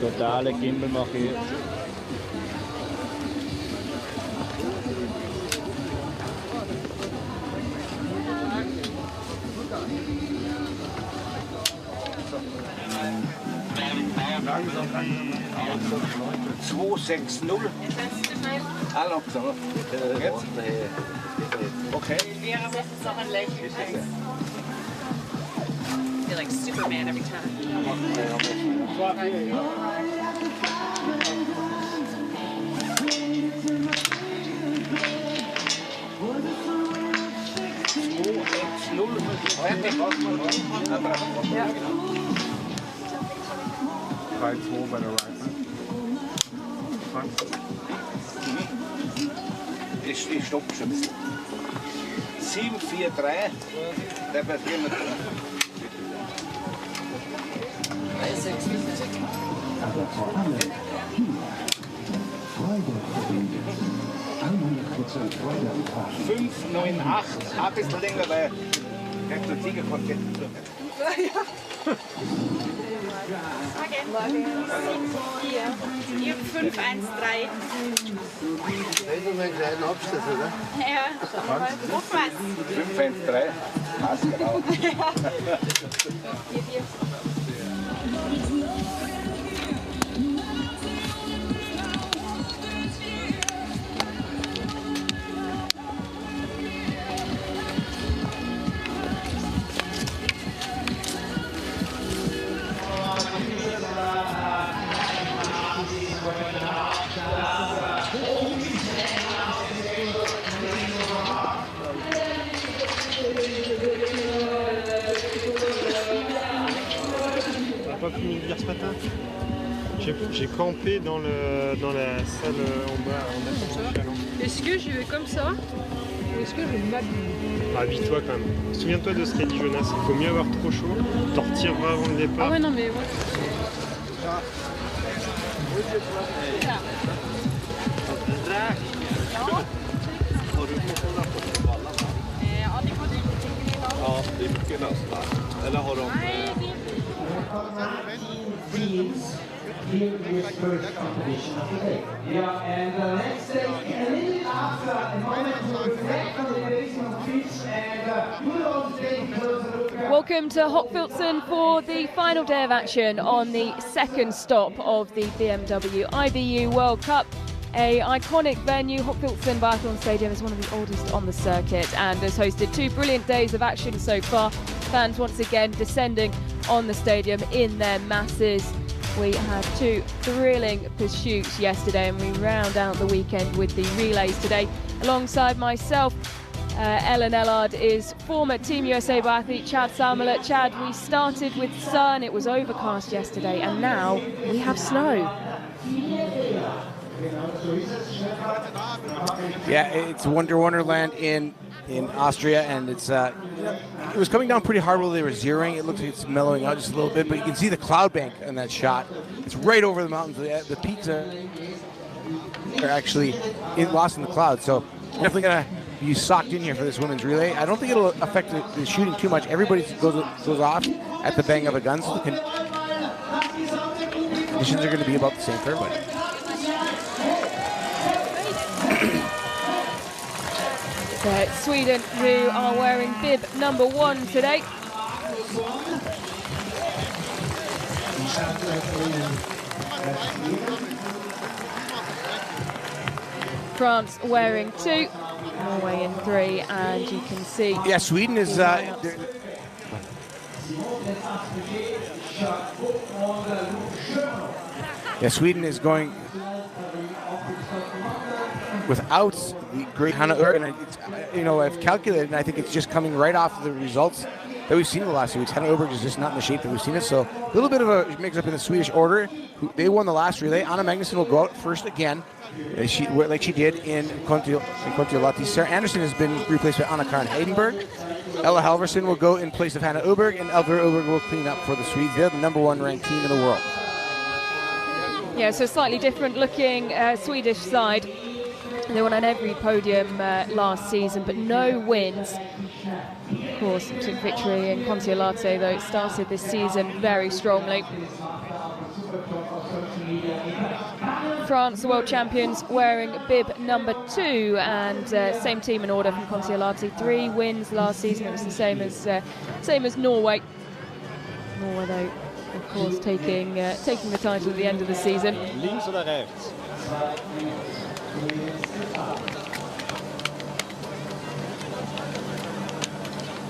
Totale Gimbal mache ich. Zwei 6-0. Alle gesagt. Okay. I feel like Superman every time. 3-2 bei der Rifle. Ich stoppe schon ein bisschen. 7-4-3. Der wird immer drin. 5-9-8. Ein bisschen länger, weil der Tiger kommt jetzt zurück. Ihr 5-1-3. Das ist ein kleiner Abschluss, oder? Ja, ruf was. 5-1-3. Passt genau. Pas pu me dire ce matin. J'ai campé dans la salle en bas, en attendant. Est-ce que je vais comme ça ou est-ce que je m'habille? Habille-toi quand même. Souviens-toi de ce qu'a dit Jonas, il faut mieux avoir trop chaud, t'en retireras avant le départ. Ah ouais non mais ouais. Ja, det är mycket nästan. Eller har de... Here is first competition of the day. Yeah, and let's take a little after a moment to reflect on the racing of fish and we'll also take a closer look at... Welcome to Hochfilzen for the final day of action on the second stop of the BMW IBU World Cup. A iconic venue, Hochfilzen Biathlon Stadium is one of the oldest on the circuit and has hosted 2 brilliant days of action so far. Fans once again descending on the stadium in their masses. We had 2 thrilling pursuits yesterday and we round out the weekend with the relays today. Alongside myself, Ellen Ellard is former Team USA biathlete Chad Salmela. Chad, we started with sun, it was overcast yesterday and now we have snow. Yeah, it's Wonderland in Austria, and it's it was coming down pretty hard while they were zeroing. It looks like it's mellowing out just a little bit, but you can see the cloud bank in that shot. It's right over the mountains. The peaks are actually lost in the clouds, so definitely gonna be socked in here for this women's relay. I don't think it'll affect the shooting too much. Everybody goes off at the bang of a gun, so the conditions are going to be about the same for everybody. Sweden, who are wearing bib number 1 today. France wearing 2, Norway in 3, and you can see... Yeah, Sweden is... Sweden is going without the great Hannah Uberg, and I've calculated, and I think it's just coming right off the results that we've seen in the last few weeks. Hannah Uberg is just not in the shape that we've seen it, so a little bit of a mix-up in the Swedish order. They won the last relay. Anna Magnusson will go out first again, like she did in Kontiolahti. Sarah Anderson has been replaced by Anna-Karin Heidenberg. Ella Halverson will go in place of Hannah Uberg, and Elvira Uberg will clean up for the Swedes. They're the number 1 ranked team in the world. Yeah, so slightly different looking Swedish side. They won on every podium last season, but no wins. Of course, took victory in Kontiolahti, though it started this season very strongly. France, the world champions, wearing bib number 2, and same team in order from Kontiolahti. 3 wins last season. It was the same as Norway. Norway, though, of course, taking the title at the end of the season. Links oder rechts?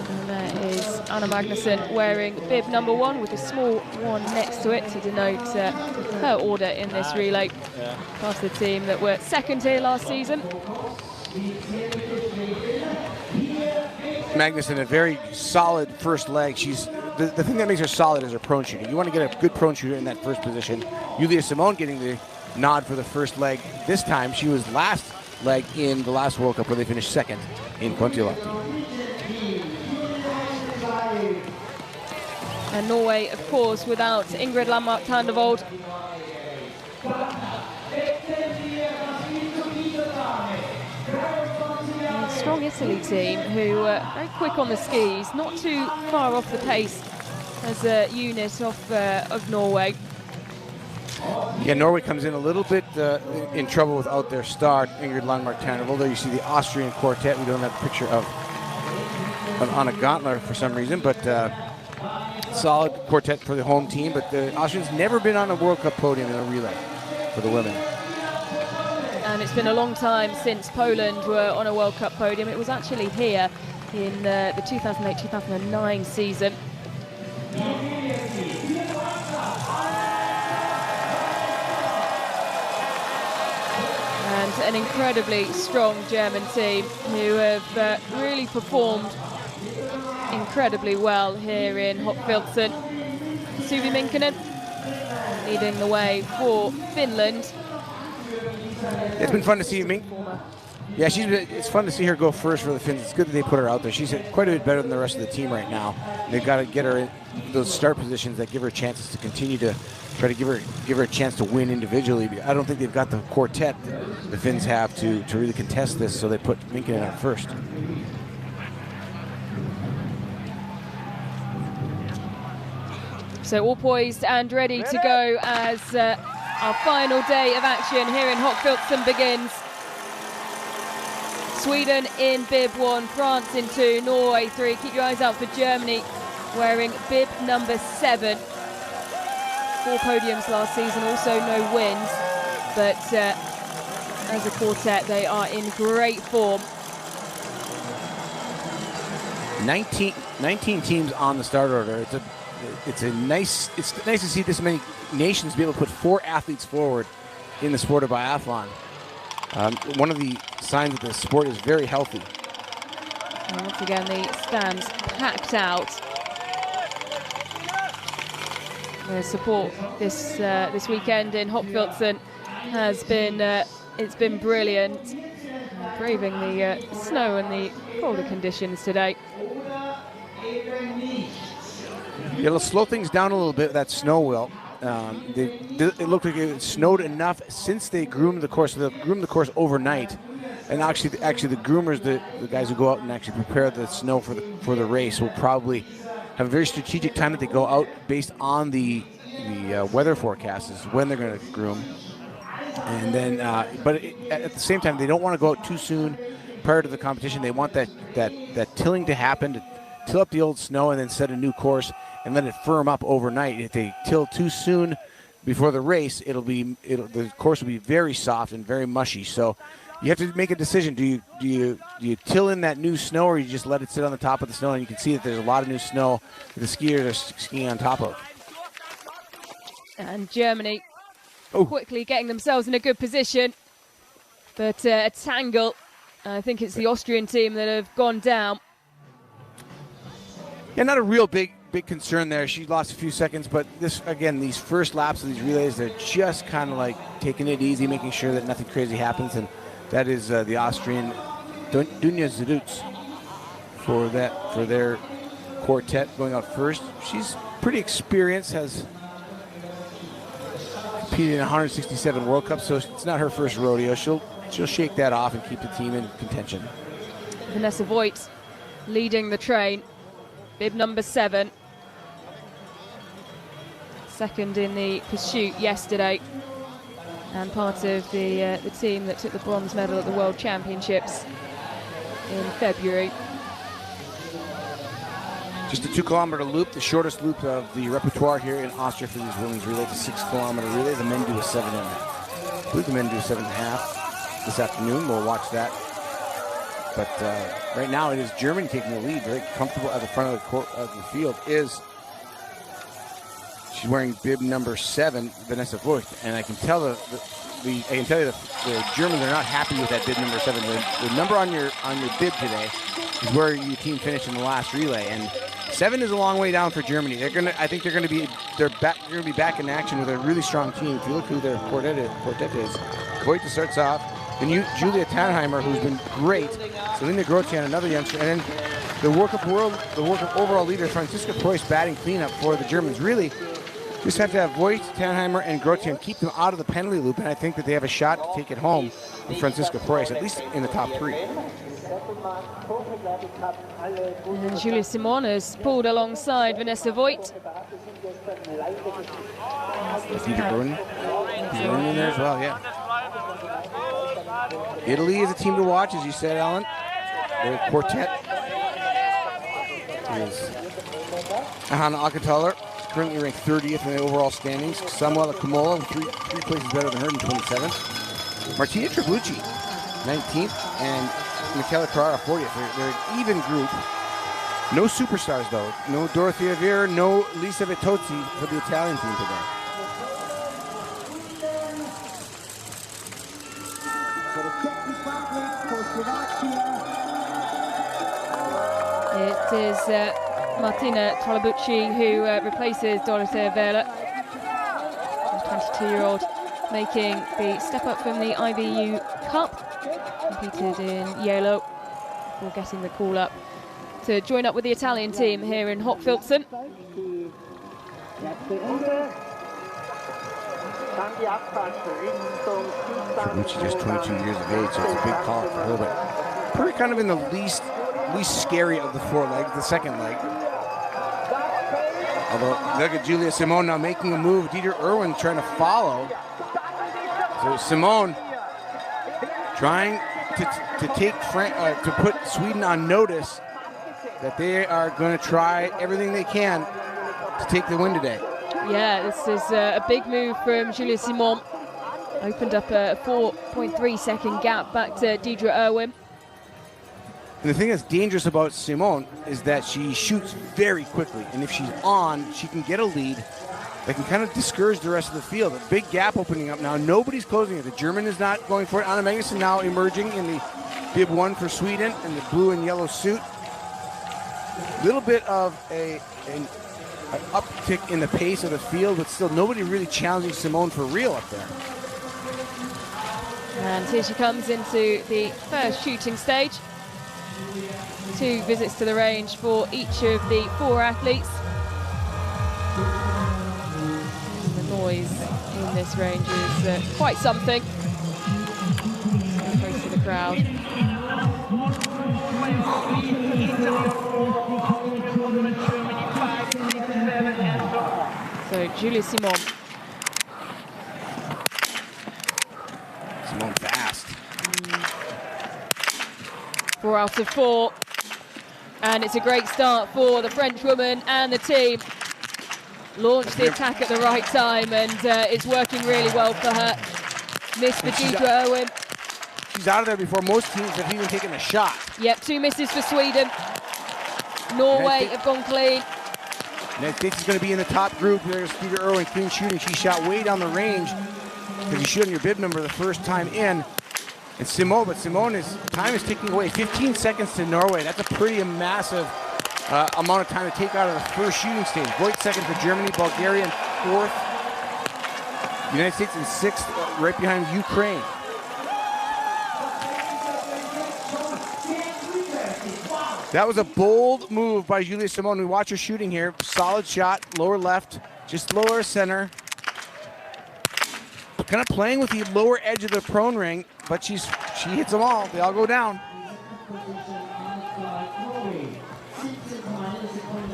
And there is Anna Magnusson wearing bib number 1 with a small 1 next to it to denote her order in this relay. Past the team that were second here last season. Magnusson, a very solid first leg. She's the thing that makes her solid is her prone shooting. You want to get a good prone shooter in that first position. Julia Simone getting the nod for the first leg this time. She was last leg in the last World Cup where they finished second in Kontiolahti. And Norway, of course, without Ingrid Landmark Tandevold. Strong Italy team who are very quick on the skis, not too far off the pace as a unit of Norway. Yeah, Norway comes in a little bit in trouble without their star, Ingrid Landmark Tandevold. There you see the Austrian quartet. We don't have a picture of Anna Gantler for some reason, but solid quartet for the home team. But the Austrians never been on a World Cup podium in a relay for the women. And it's been a long time since Poland were on a World Cup podium. It was actually here in the 2008-2009 season. And an incredibly strong German team who have really performed incredibly well here in Hochfilzen. Suvi Minkkinen leading the way for Finland. It's been fun to see Yeah, it's fun to see her go first for the Finns. It's good that they put her out there. She's quite a bit better than the rest of the team right now. They've got to get her in those start positions that give her chances to continue to try to give her a chance to win individually. I don't think they've got the quartet the Finns have to really contest this, so they put Minkkinen out first. So all poised and ready to go as our final day of action here in Hochfilzen begins. Sweden in bib 1, France in 2, Norway 3. Keep your eyes out for Germany wearing bib number 7. 4 podiums last season, also no wins. But as a quartet, they are in great form. 19 teams on the start order. It's nice to see this many nations be able to put 4 athletes forward in the sport of biathlon. One of the signs that the sport is very healthy. And once again, the stands packed out. The support this weekend in Hochfilzen has been it's been brilliant. Braving the snow and the colder conditions today. It'll slow things down a little bit, that snow will. It looked like it snowed enough since they groomed the course. So they groomed the course overnight, and actually the groomers, the guys who go out and actually prepare the snow for the race, will probably have a very strategic time that they go out based on the weather forecast is when they're going to groom. And then, but at the same time, they don't want to go out too soon prior to the competition. They want that tilling to happen, to till up the old snow and then set a new course and let it firm up overnight. If they till too soon before the race, the course will be very soft and very mushy. So you have to make a decision. Do you till in that new snow, or you just let it sit on the top of the snow? And you can see that there's a lot of new snow that the skiers are skiing on top of. And Germany quickly getting themselves in a good position, but a tangle. I think it's the Austrian team that have gone down. Yeah, not a real big concern there. She lost a few seconds, but these first laps of these relays, they're just kind of like taking it easy, making sure that nothing crazy happens, and that is the Austrian Dunja Zedutz for their quartet going out first. She's pretty experienced, has competed in 167 World Cups, so it's not her first rodeo. She'll shake that off and keep the team in contention. Vanessa Voigt leading the train, bib number 7. second in the pursuit yesterday, and part of the team that took the bronze medal at the World Championships in February. Just a 2-kilometer loop, the shortest loop of the repertoire here in Austria for these women's relay. It's a 6-kilometer relay. The men do a 7 and I believe the men do a 7.5 this afternoon. We'll watch that. But right now it is Germany taking the lead, very comfortable at the front of the court of the field. She's wearing bib number 7, Vanessa Voigt, and I can tell the Germans are not happy with that bib number 7. The number on your bib today is where your team finished in the last relay, and 7 is a long way down for Germany. I think they're going to be back in action with a really strong team. If you look who their quartet is, Voigt starts off, then Julia Tannheimer, who's been great, Selina Grotian, another youngster, and then the work of overall leader Franziska Preuss batting cleanup for the Germans. Really, just have to have Voigt, Tannheimer, and Grotian, keep them out of the penalty loop, and I think that they have a shot to take it home with Franziska Preuss, at least in the top 3. And Julia Simon has pulled alongside Vanessa Voigt. Dieter Brunn. He's running in there as well, yeah. Italy is a team to watch, as you said, Alan. Their quartet is Hanna Akataller, currently ranked 30th in the overall standings. Samuela Kumola, three places better than her in 27th. Martina Tribucci, 19th, and Michela Carrara, 40th. They're an even group. No superstars, though. No Dorothea Vera, no Lisa Vitozzi for the Italian team today. It is Martina Tribucci who replaces Dorothea Vera, the 22-year-old, making the step up from the IBU Cup. Competed in yellow before getting the call up to join up with the Italian team here in Hochfilzen. Tribucci just 22 years of age, so it's a big call for her, but pretty kind of in the least scary of the 4 legs, the second leg. Although, look at Julia Simon now making a move. Dieter Irwin trying to follow. So Simon trying to put Sweden on notice that they are going to try everything they can to take the win today. Yeah, this is a big move from Julia Simon. Opened up a 4.3 second gap back to Deirdre Irwin. And the thing that's dangerous about Simon is that she shoots very quickly, and if she's on, she can get a lead that can kind of discourage the rest of the field. A big gap opening up now. Nobody's closing it. The German is not going for it. Anna Magnuson now emerging in the bib 1 for Sweden in the blue and yellow suit. Little bit of an uptick in the pace of the field, but still nobody really challenging Simone for real up there. And here she comes into the first shooting stage. 2 visits to the range for each of the 4 athletes. And the noise in this range is quite something. Close to the crowd. So Julia Simon. Simone fast. 4 out of 4. And it's a great start for the French woman and the team. Launched the attack at the right time, and it's working really well for her. Miss for Deirdre Irwin. She's out of there before most teams have even taken a shot. Yep, 2 misses for Sweden. Norway have gone clean. United States is going to be in the top group. There's Deirdre Irwin, clean shooting. She shot way down the range because you shoot on your bib number the first time in. And Simone, but Simone's time is ticking away. 15 seconds to Norway. That's a pretty massive amount of time to take out of the first shooting stage. Voigt second for Germany, Bulgaria in 4th. United States in 6th, right behind Ukraine. That was a bold move by Julia Simon. We watch her shooting here. Solid shot, lower left, just lower center. Kind of playing with the lower edge of the prone ring, but she hits them all. They all go down.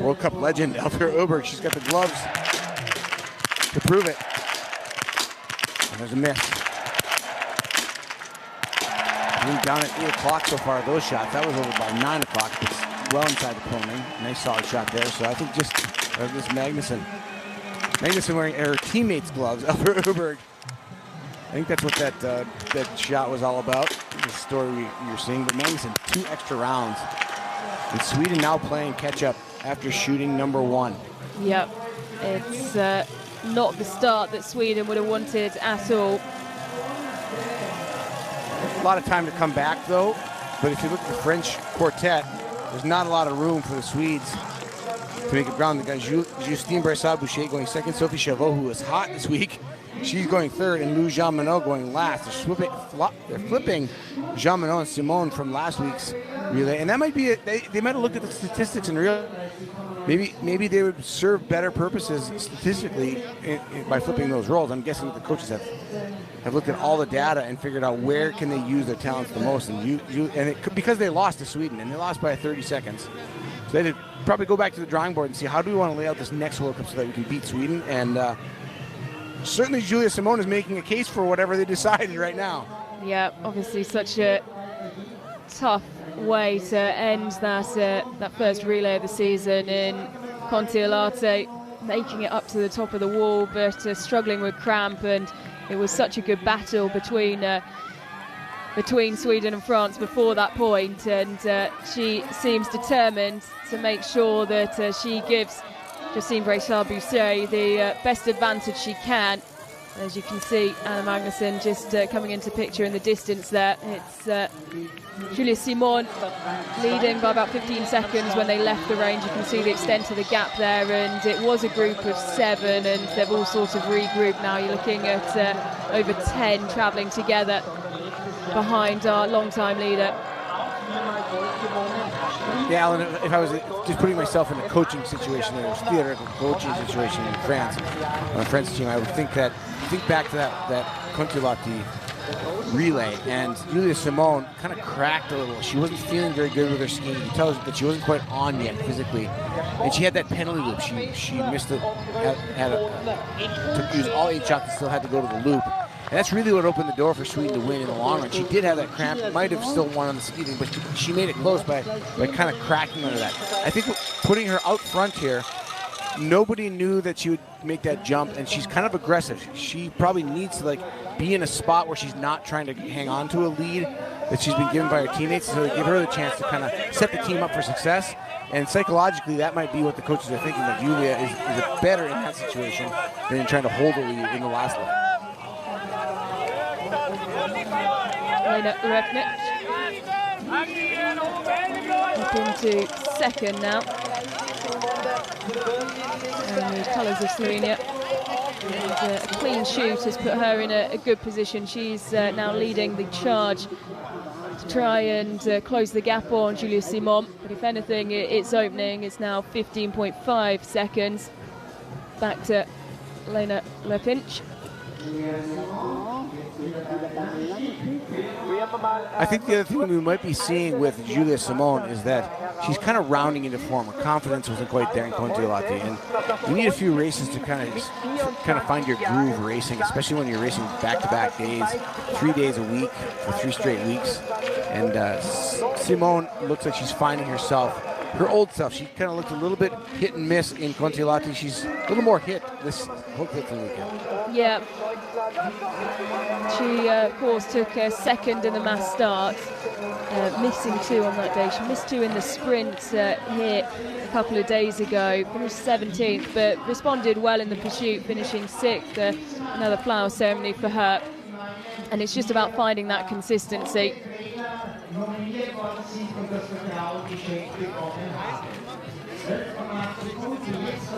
World Cup legend Elfira Oberg. She's got the gloves to prove it. And there's a miss. Being down at 8 o'clock so far, those shots. That was over by 9 o'clock. It's well inside the corner. Nice solid shot there. So I think just this Magnuson wearing her teammates' gloves, Albert Uberg. I think that's what that shot was all about, the story you're seeing. But Magnuson, 2 extra rounds. And Sweden now playing catch-up after shooting number 1. Yep, it's not the start that Sweden would have wanted at all. A lot of time to come back, though. But if you look at the French quartet, there's not a lot of room for the Swedes to make it ground. They got Justine Brassard-Boucher going second. Sophie Chavot, who was hot this week, she's going third, and Lou Jean Monod going last. They're flipping Jean Monod and Simone from last week's relay, and that might be it. They might have looked at the statistics and realized maybe they would serve better purposes statistically by flipping those roles. I'm guessing that the coaches have looked at all the data and figured out where can they use their talents the most, because they lost to Sweden and they lost by 30 seconds. So they did probably go back to the drawing board and see how do we want to lay out this next World Cup so that we can beat Sweden. And certainly Julia Simone is making a case for whatever they decided right now. Yeah, obviously such a tough way to end that first relay of the season in Kontiolahti, making it up to the top of the wall, but struggling with cramp. And it was such a good battle between Sweden and France before that point, and she seems determined to make sure that she gives Justine Brassard-Boucher the best advantage she can. As you can see, Anna Magnusson just coming into picture in the distance there. It's Julia Simon leading by about 15 seconds when they left the range. You can see the extent of the gap there, and it was a group of 7, and they've all sort of regrouped now. You're looking at over 10 travelling together behind our long-time leader. Yeah, Alan, if I was just putting myself in a coaching situation, or a theoretical coaching situation in France, on the French team, I would think back to that Kontiolahti relay, and Julia Simone kind of cracked a little. She wasn't feeling very good with her skiing. You can tell that she wasn't quite on yet physically, and she had that penalty loop. She missed it, took use all 8 shots and still had to go to the loop. And that's really what opened the door for Sweden to win in the long run. She did have that cramp, might have still won on the skiing, but she made it close by kind of cracking under that. I think putting her out front here, nobody knew that she would make that jump, and she's kind of aggressive. She probably needs to be in a spot where she's not trying to hang on to a lead that she's been given by her teammates, so they give her the chance to kind of set the team up for success. And psychologically, that might be what the coaches are thinking, that Julia is better in that situation than in trying to hold the lead in the last leg. Lena Revnic up into second now. And the colours of Slovenia. And a clean shoot has put her in a good position. She's now leading the charge to try and close the gap on Julia Simon. But if anything, it's opening. It's now 15.5 seconds. Back to Lena Lepinch. I think the other thing we might be seeing with Julia Simone is that she's kind of rounding into form. Her confidence wasn't quite there in Kontiolahti, and you need a few races to kind of find your groove racing, especially when you're racing back-to-back days, 3 days a week for 3 straight weeks. And Simone looks like she's finding herself, her old self. She kind of looked a little bit hit and miss in Kontiolahti. She's a little more hit this Hochfilzen weekend. Yeah. She, of course, took a second in the mass start, missing 2 on that day. She missed 2 in the sprint here a couple of days ago, finished 17th, but responded well in the pursuit, finishing 6th. Another flower ceremony for her. And it's just about finding that consistency. The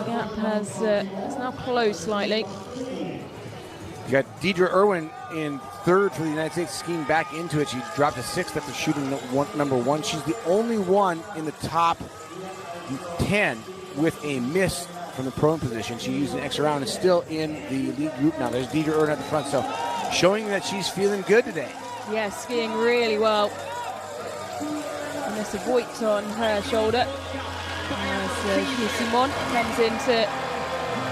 gap has now closed slightly. You got Deidre Irwin in 3rd for the United States, skiing back into it. She dropped to 6th after shooting number 1. She's the only one in the top 10 with a miss from the prone position. She used an extra round and is still in the lead group now. There's Deidre Irwin at the front, so showing that she's feeling good today. Yeah, skiing really well. Vanessa Voigt on her shoulder. As Julie Simon comes into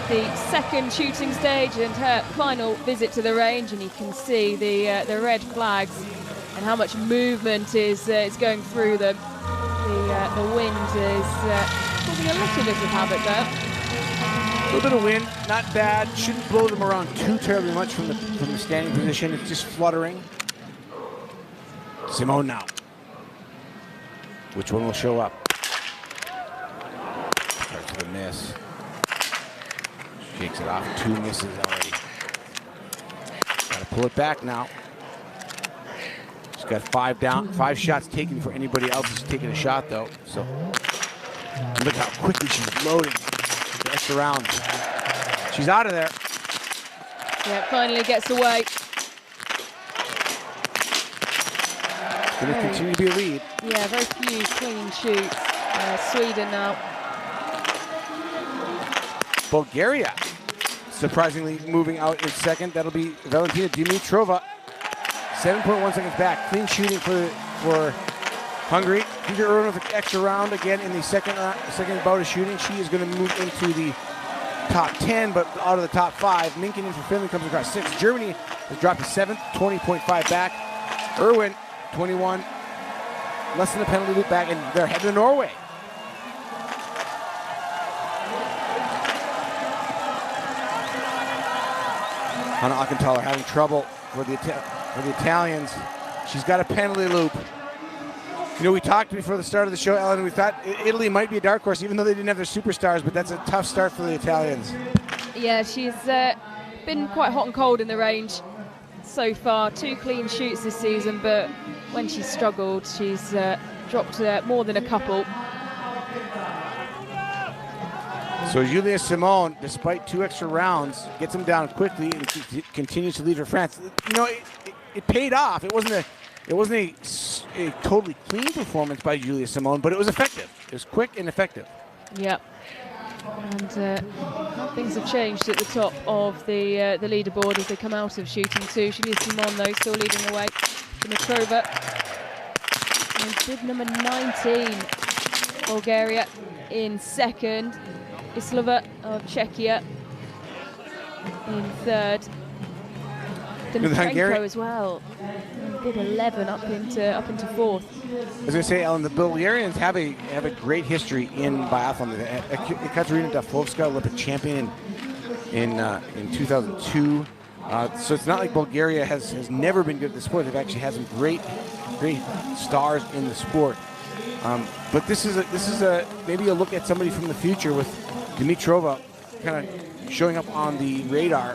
the second shooting stage and her final visit to the range, and you can see the red flags and how much movement is going through them. The wind is causing a little bit of havoc there. A little bit of wind, not bad. Shouldn't blow them around too terribly much from the standing position. It's just fluttering. Simone now. Which one will show up? Starts with a miss. Shakes it off. 2 misses already. Got to pull it back now. She's got 5 down, 5 shots taken before anybody else is taking a shot, though. So look how quickly she's loading the extra rounds. She's out of there. Yeah, finally gets away. Going to continue to be a lead. Yeah, very few clean shoots. Sweden now. Bulgaria surprisingly moving out in second. That'll be Valentina Dimitrova. 7.1 seconds back. Clean shooting for Hungary. Peter Irwin with an extra round again in the second bout of shooting. She is going to move into the top 10, but out of the top 5. Minkinen for Finland comes across 6. Germany has dropped to 7th, 20.5 back. Irwin, 21, less than a penalty loop back, and they're headed to Norway. Hannah Ackenthaler having trouble for the Italians. She's got a penalty loop. You know, we talked before the start of the show, Ellen, we thought Italy might be a dark horse, even though they didn't have their superstars, but that's a tough start for the Italians. Yeah, she's been quite hot and cold in the range so far. 2 clean shoots this season, but when she's struggled, she's dropped more than a couple. So Julia Simone, despite 2 extra rounds, gets them down quickly and continues to lead for France. You know, it paid off. It wasn't a totally clean performance by Julia Simone, but it was effective. It was quick and effective. Yep. And things have changed at the top of the leaderboard as they come out of shooting 2. Julia Simone, though, still leading the way. Dimitrova. And bid number 19, Bulgaria in second. Islova of Czechia in third. Dimitrova as well. Bid 11 up into fourth. I was going to say, Ellen, the Bulgarians have a great history in biathlon. Katerina Dafovska, Olympic champion in 2002. So it's not like Bulgaria has never been good at the sport. They've actually had some great stars in the sport. But this is maybe a look at somebody from the future with Dimitrova kind of showing up on the radar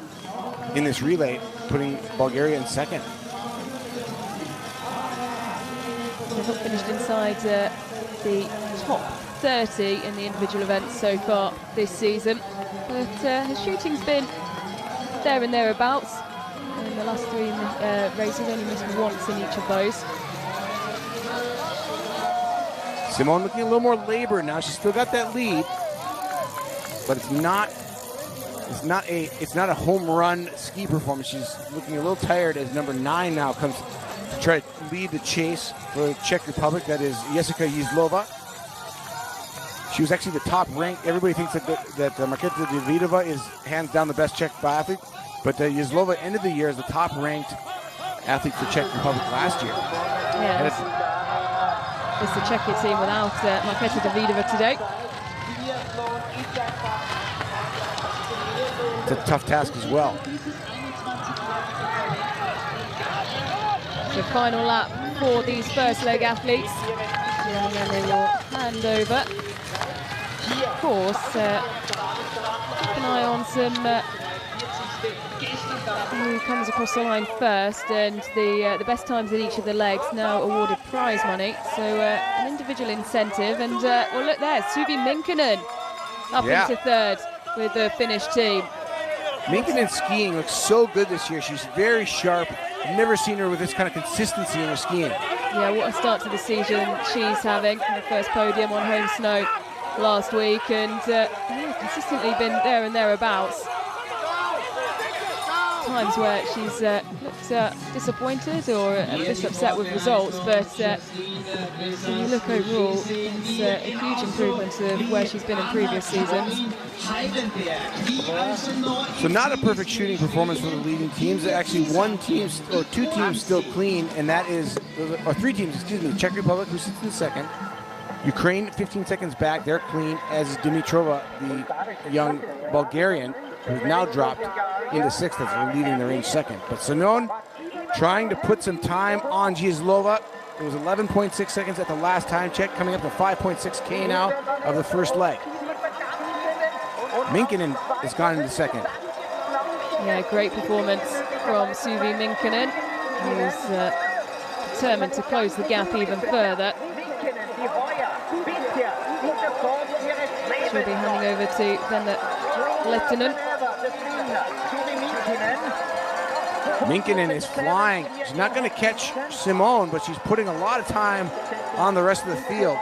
in this relay, putting Bulgaria in second. They've not finished inside the top 30 in the individual events so far this season, but her shooting's been there and thereabouts. In the last 3 races, only missed once in each of those. Simone looking a little more labored now. She's still got that lead, but it's not a home run ski performance. She's looking a little tired as number 9 now comes to try to lead the chase for the Czech Republic. That is Jessica Jízlova. She was actually the top ranked. Everybody thinks that Markéta Davidová is hands down the best Czech biathlete, but Jízlova ended the year as the top ranked athlete for Czech Republic last year. Yeah, it's the Czechia team without Markéta Davidová today. It's a tough task as well. The final lap for these first leg athletes, and then they will hand over. Of course, keep an eye on who comes across the line first, and the best times in each of the legs now awarded prize money. So an individual incentive, and well, look there, Suvi Minkinen up into third with the Finnish team. Minkinen skiing looks so good this year. She's very sharp. I've never seen her with this kind of consistency in her skiing. Yeah, what a start to the season she's having. Her first podium on home snow last week, and consistently been there and thereabouts. times where she's looked disappointed or just upset with results, but when you look overall, it's a huge improvement of where she's been in previous seasons. So not a perfect shooting performance for the leading teams. Actually, one team or two teams still clean, and that is, or three teams, excuse me, Czech Republic, who sits in second. Ukraine, 15 seconds back, they're clean, as is Dimitrova, the young Bulgarian, who's now dropped into sixth as leading the range second. But Simone trying to put some time on Gieslova. It was 11.6 seconds at the last time check, coming up to 5.6K now of the first leg. Minkinen has gone into second. Yeah, great performance from Suvi Minkinen, who's determined to close the gap even further. She'll be handing over to Venla Lehtinen. Minkinen is flying. She's not going to catch Simone, but she's putting a lot of time on the rest of the field.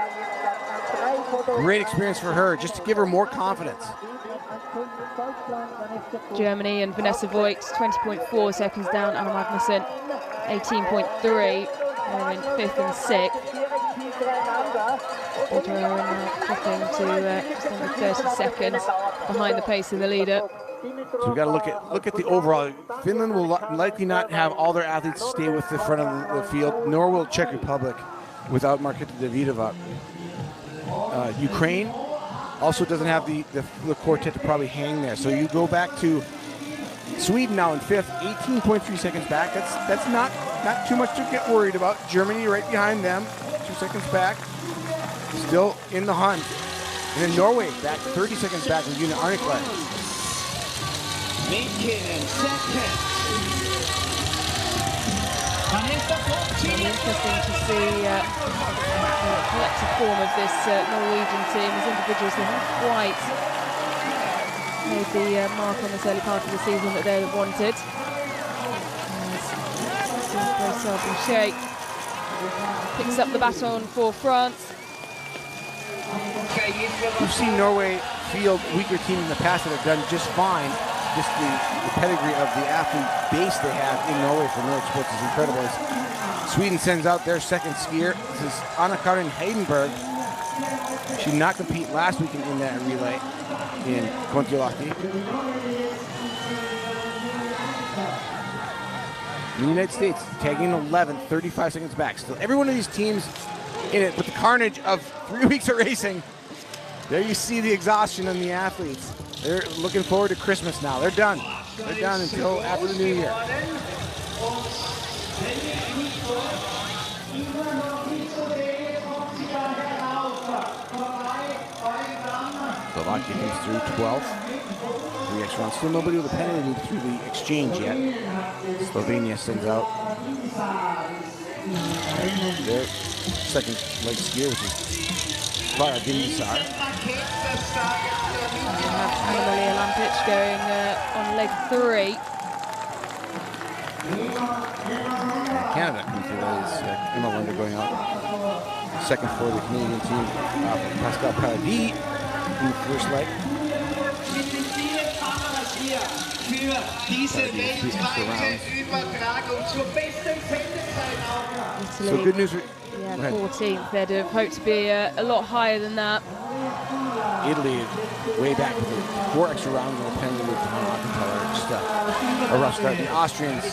Great experience for her, just to give her more confidence. Germany and Vanessa Voigt, 20.4 seconds down. Anna Magnussen, 18.3. They're in fifth and sixth. Boudreau now dropping to just under 30 seconds behind the pace of the leader. So we've got to look at the overall. Finland will likely not have all their athletes stay with the front of the field, nor will Czech Republic without Marketa Davidova. Ukraine also doesn't have the quartet to probably hang there. So you go back to Sweden now in fifth, 18.3 seconds back. That's not too much to get worried about. Germany right behind them, 2 seconds back, still in the hunt. And then Norway back 30 seconds back with Una Arnikla. Interesting to see the collective form of this Norwegian team as individuals who haven't quite made the mark on this early part of the season that they have wanted. Boucher picks up the baton for France. We've seen Norway field weaker teams in the past that have done just fine. Just the pedigree of the athlete base they have in Norway for WinterSports is incredible. Sweden sends out their second skier. This is Anna-Karin Heidenberg. She did not compete last week in that relay in Kontiolahti. The United States tagging 11, 35 seconds back. Still, every one of these teams in it with the carnage of 3 weeks of racing. There you see the exhaustion in the athletes. They're looking forward to Christmas now. They're done. They're done until after the new year. Slovakia comes through 12th. 3X round. Still nobody with a penalty move through the exchange yet. Slovenia sends out their second leg skier, which is Vara Dimisar. We have Anna-Maria Lampic going on leg 3. Canada comes through. That is Emma Linder going out. Second for the Canadian team. Pascal Paradis in the first leg. So good news. Yeah, 14th. They'd have hoped to be a lot higher than that. Italy way back with 4 extra rounds on the penalty move to Hochfilzen. Just a rough start. The Austrians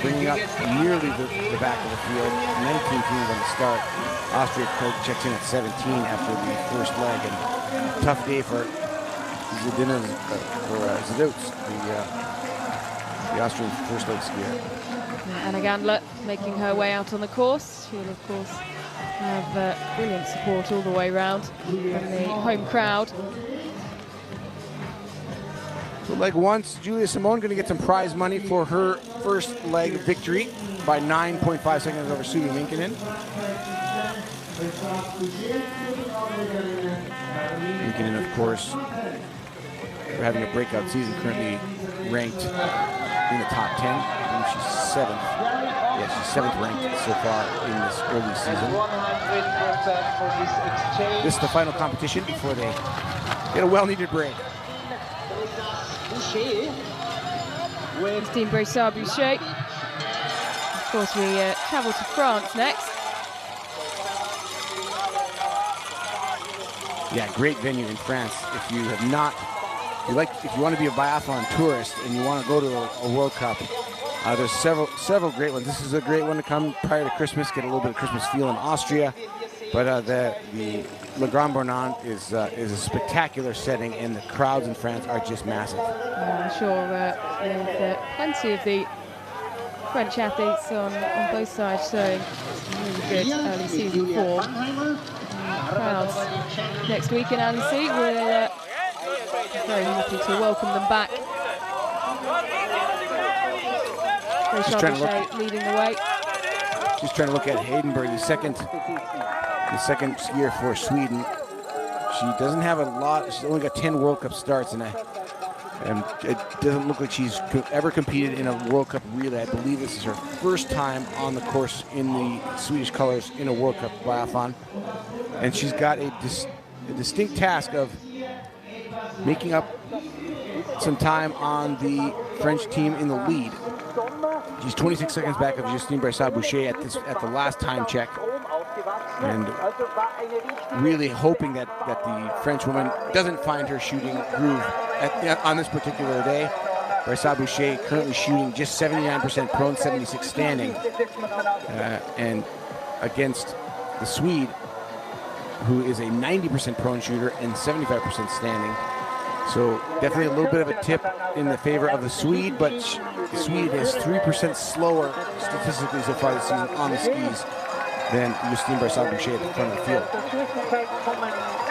bringing up nearly the back of the field. 19 teams on the start. Austria checks in at 17 after the first leg, and tough day for Zadots, the Austrian first leg skier. Anna Gandler making her way out on the course. She'll, of course, have brilliant support all the way round from the home crowd. So leg once, Julia Simone going to get some prize money for her first leg victory by 9.5 seconds over Suvi Minkinen. Minkinen, of course, having a breakout season, currently ranked in the top 10. I think she's 7th. Yeah, she's 7th ranked so far in this early season. This is the final competition before they get a well-needed break. Justine Bressard-Boucher. Of course, we travel to France next. Yeah, great venue in France. If you have not, if you want to be a biathlon tourist and you want to go to a World Cup, there's several great ones. This is a great one to come prior to Christmas, get a little bit of Christmas feel in Austria. But the Le Grand Bornand is a spectacular setting, and the crowds in France are just massive. I'm sure with plenty of the French athletes on both sides showing some really good early season form. Crowds next week in Annecy. We're very happy to welcome them back. Bressard-Boucher leading the way. Just trying to look at Heidenberg, the second skier for Sweden. She doesn't have a lot. She's only got 10 World Cup starts, and it doesn't look like she's ever competed in a World Cup relay. I believe this is her first time on the course in the Swedish colors in a World Cup biathlon. And she's got a distinct task of making up some time on the French team in the lead. She's 26 seconds back of Justine Bressard-Boucher at the last time check. And really hoping that the French woman doesn't find her shooting groove on this particular day. Bressard-Boucher currently shooting just 79% prone, 76 standing. And against the Swede, who is a 90% prone shooter and 75% standing. So definitely a little bit of a tip in the favor of the Swede, but the Swede is 3% slower statistically so far this season on the skis than Justine Bressard-Boucher at the front of the field.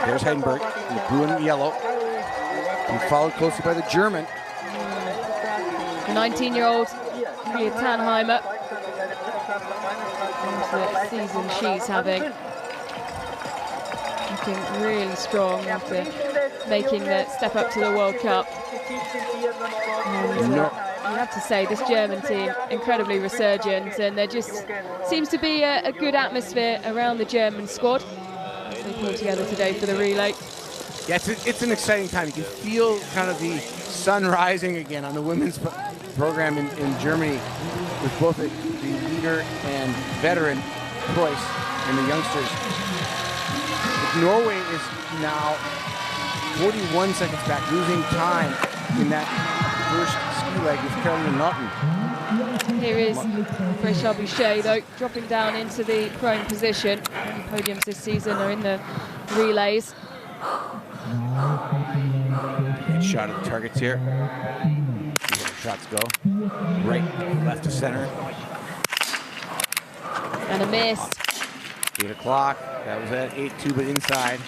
There's Heidenberg in the blue and yellow, and followed closely by the German. The 19-year-old Julia Tannheimer. The season she's having. Looking really strong after making the step up to the World Cup. And, you have to say, this German team, incredibly resurgent, and there just seems to be a good atmosphere around the German squad as they pull together today for the relay. Yeah, it's an exciting time. You can feel kind of the sun rising again on the women's program in Germany with both the leader and veteran Preuss and the youngsters. Norway is now 41 seconds back, losing time in that first ski leg with Caroline Naughton. Here is Bressard-Boucher, though, dropping down into the prone position. Podiums this season are in the relays. Good shot at the targets here. See where the shots go. Right, left to center. And a miss. 8 o'clock. That was at 8-2, but inside.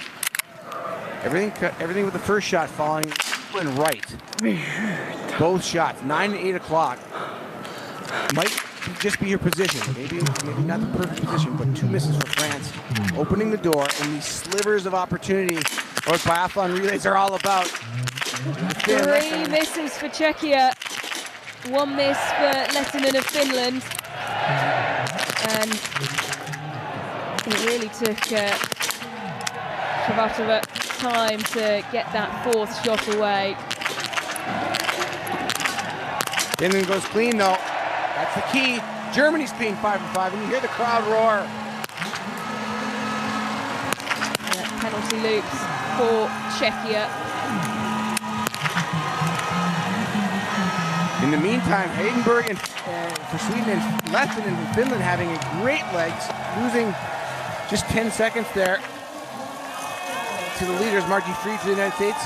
Everything with the first shot falling and right. Both shots, 9 and 8 o'clock. Might just be your position. Maybe not the perfect position, but 2 misses for France. Opening the door, and these slivers of opportunity, what biathlon relays are all about. 3 misses for Czechia. 1 miss for Lettinen of Finland. And it really took Shravatova time to get that 4th shot away. Finland goes clean though. That's the key. Germany's being 5-5, and you hear the crowd roar. Penalty loops for Czechia. In the meantime, Heidenberg and for Sweden and Lettinen and Finland having a great legs, losing just 10 seconds there to the leaders, Margie Fried for the United States.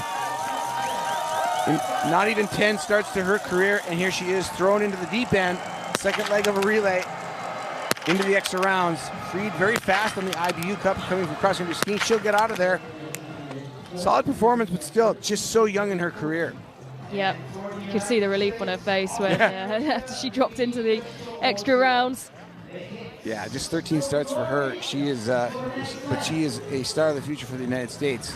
And not even 10 starts to her career, and here she is thrown into the deep end, second leg of a relay, into the extra rounds. Fried very fast on the IBU Cup, coming from cross-country skiing. She'll get out of there. Solid performance, but still just so young in her career. Yep, you could see the relief on her face when after she dropped into the extra rounds. Yeah, just 13 starts for her. She is, but she is a star of the future for the United States.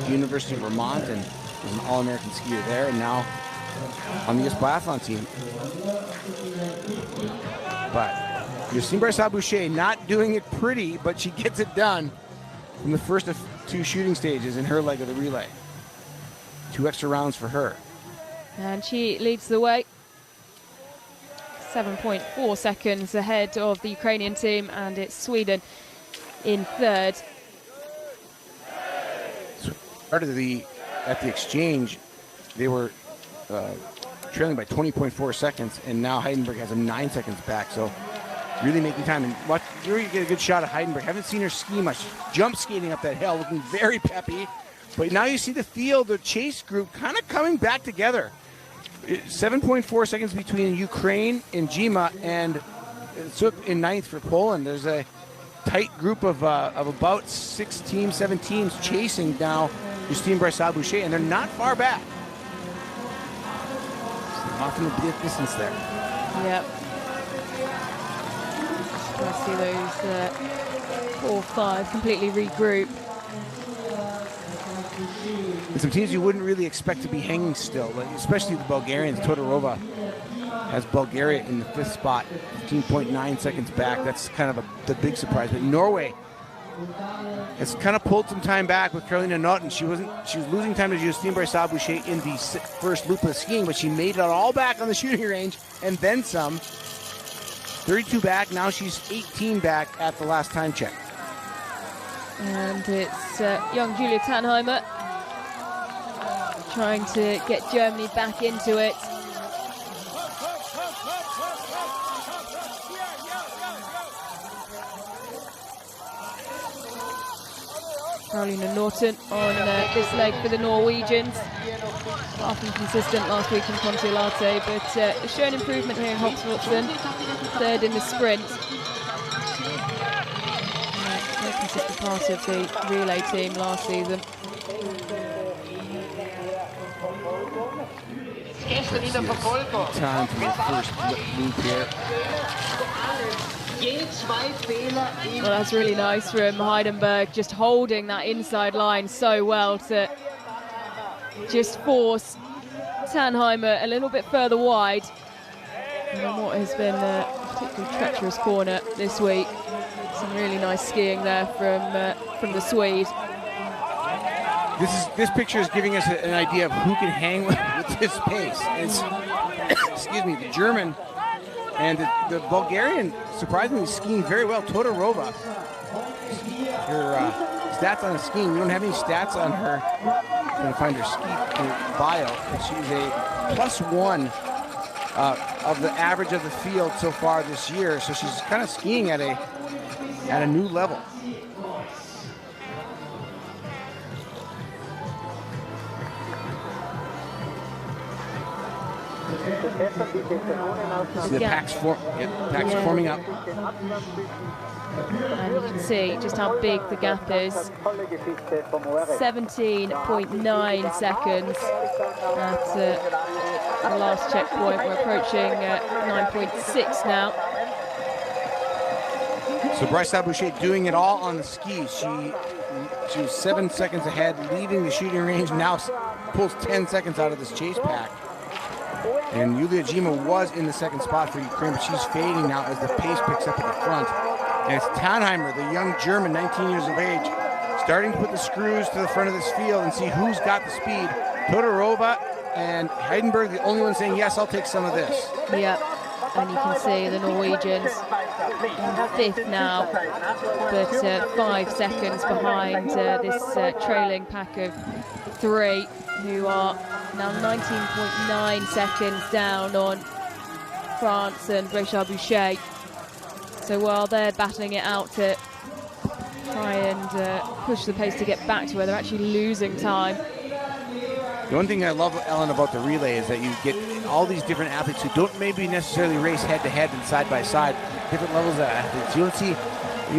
University of Vermont, and was an All-American skier there, and now on the U.S. biathlon team. But Justine Bressard-Boucher not doing it pretty, but she gets it done from the first of 2 shooting stages in her leg of the relay. 2 extra rounds for her. And she leads the way. 7.4 seconds ahead of the Ukrainian team, and it's Sweden in third. Started at the exchange, they were trailing by 20.4 seconds, and now Heidenberg has them 9 seconds back. So really making time. And watch, here you get a good shot of Heidenberg. Haven't seen her ski much. Jump skating up that hill, looking very peppy. But now you see the field, the chase group, kind of coming back together. 7.4 seconds between Ukraine and Jima and Suk in ninth for Poland. There's a tight group of about 6 teams, 7 teams chasing now Justine Brassard-Boucher, and they're not far back. Off in the distance there. Yep. I see those 4 or 5 completely regroup. And some teams you wouldn't really expect to be hanging still, especially the Bulgarians. Todorova has Bulgaria in the 5th spot, 15.9 seconds back. That's kind of the big surprise. But Norway has kind of pulled some time back with Carolina Naughton. She was losing time to Justine Brassard-Boucher in the first loop of the skiing, but she made it all back on the shooting range and then some. 32 back, now she's 18 back at the last time check. And it's young Julia Tannheimer trying to get Germany back into it. Carolina Norton on this leg for the Norwegians. Half inconsistent last week in Kontiolahti, but shown improvement here in Hochfilzen. Third in the sprint. Very consistent part of the relay team last season. Time for the first loop here. Well, that's really nice from Heidenberg, just holding that inside line so well to just force Tannheimer a little bit further wide in what has been a particularly treacherous corner this week. Some really nice skiing there from the Swede. This picture is giving us an idea of who can hang with this pace. It's, excuse me, the German and the Bulgarian, surprisingly, skiing very well. Todorova, her stats on skiing, we don't have any stats on her. I'm going to find her ski bio. She's a +1 of the average of the field so far this year. So she's kind of skiing at a new level. See the packs forming up. And you can see just how big the gap is. 17.9 seconds at the last checkpoint. We're approaching 9.6 now. So Brassard-Boucher doing it all on the skis. She was 7 seconds ahead, leaving the shooting range. Now pulls 10 seconds out of this chase pack. And Yulia Jima was in the 2nd spot for Ukraine, but she's fading now as the pace picks up at the front. And it's Tannheimer, the young German, 19 years of age, starting to put the screws to the front of this field and see who's got the speed. Todorova and Heidenberg, the only one saying, yes, I'll take some of this. Yep, and you can see the Norwegians in 5th now, but 5 seconds behind this trailing pack of 3, who are now 19.9 seconds down on France and Brassard-Boucher. So while they're battling it out to try and push the pace to get back to where they're actually losing time. The one thing I love, Ellen, about the relay is that you get all these different athletes who don't maybe necessarily race head-to-head and side-by-side, different levels of athletes. You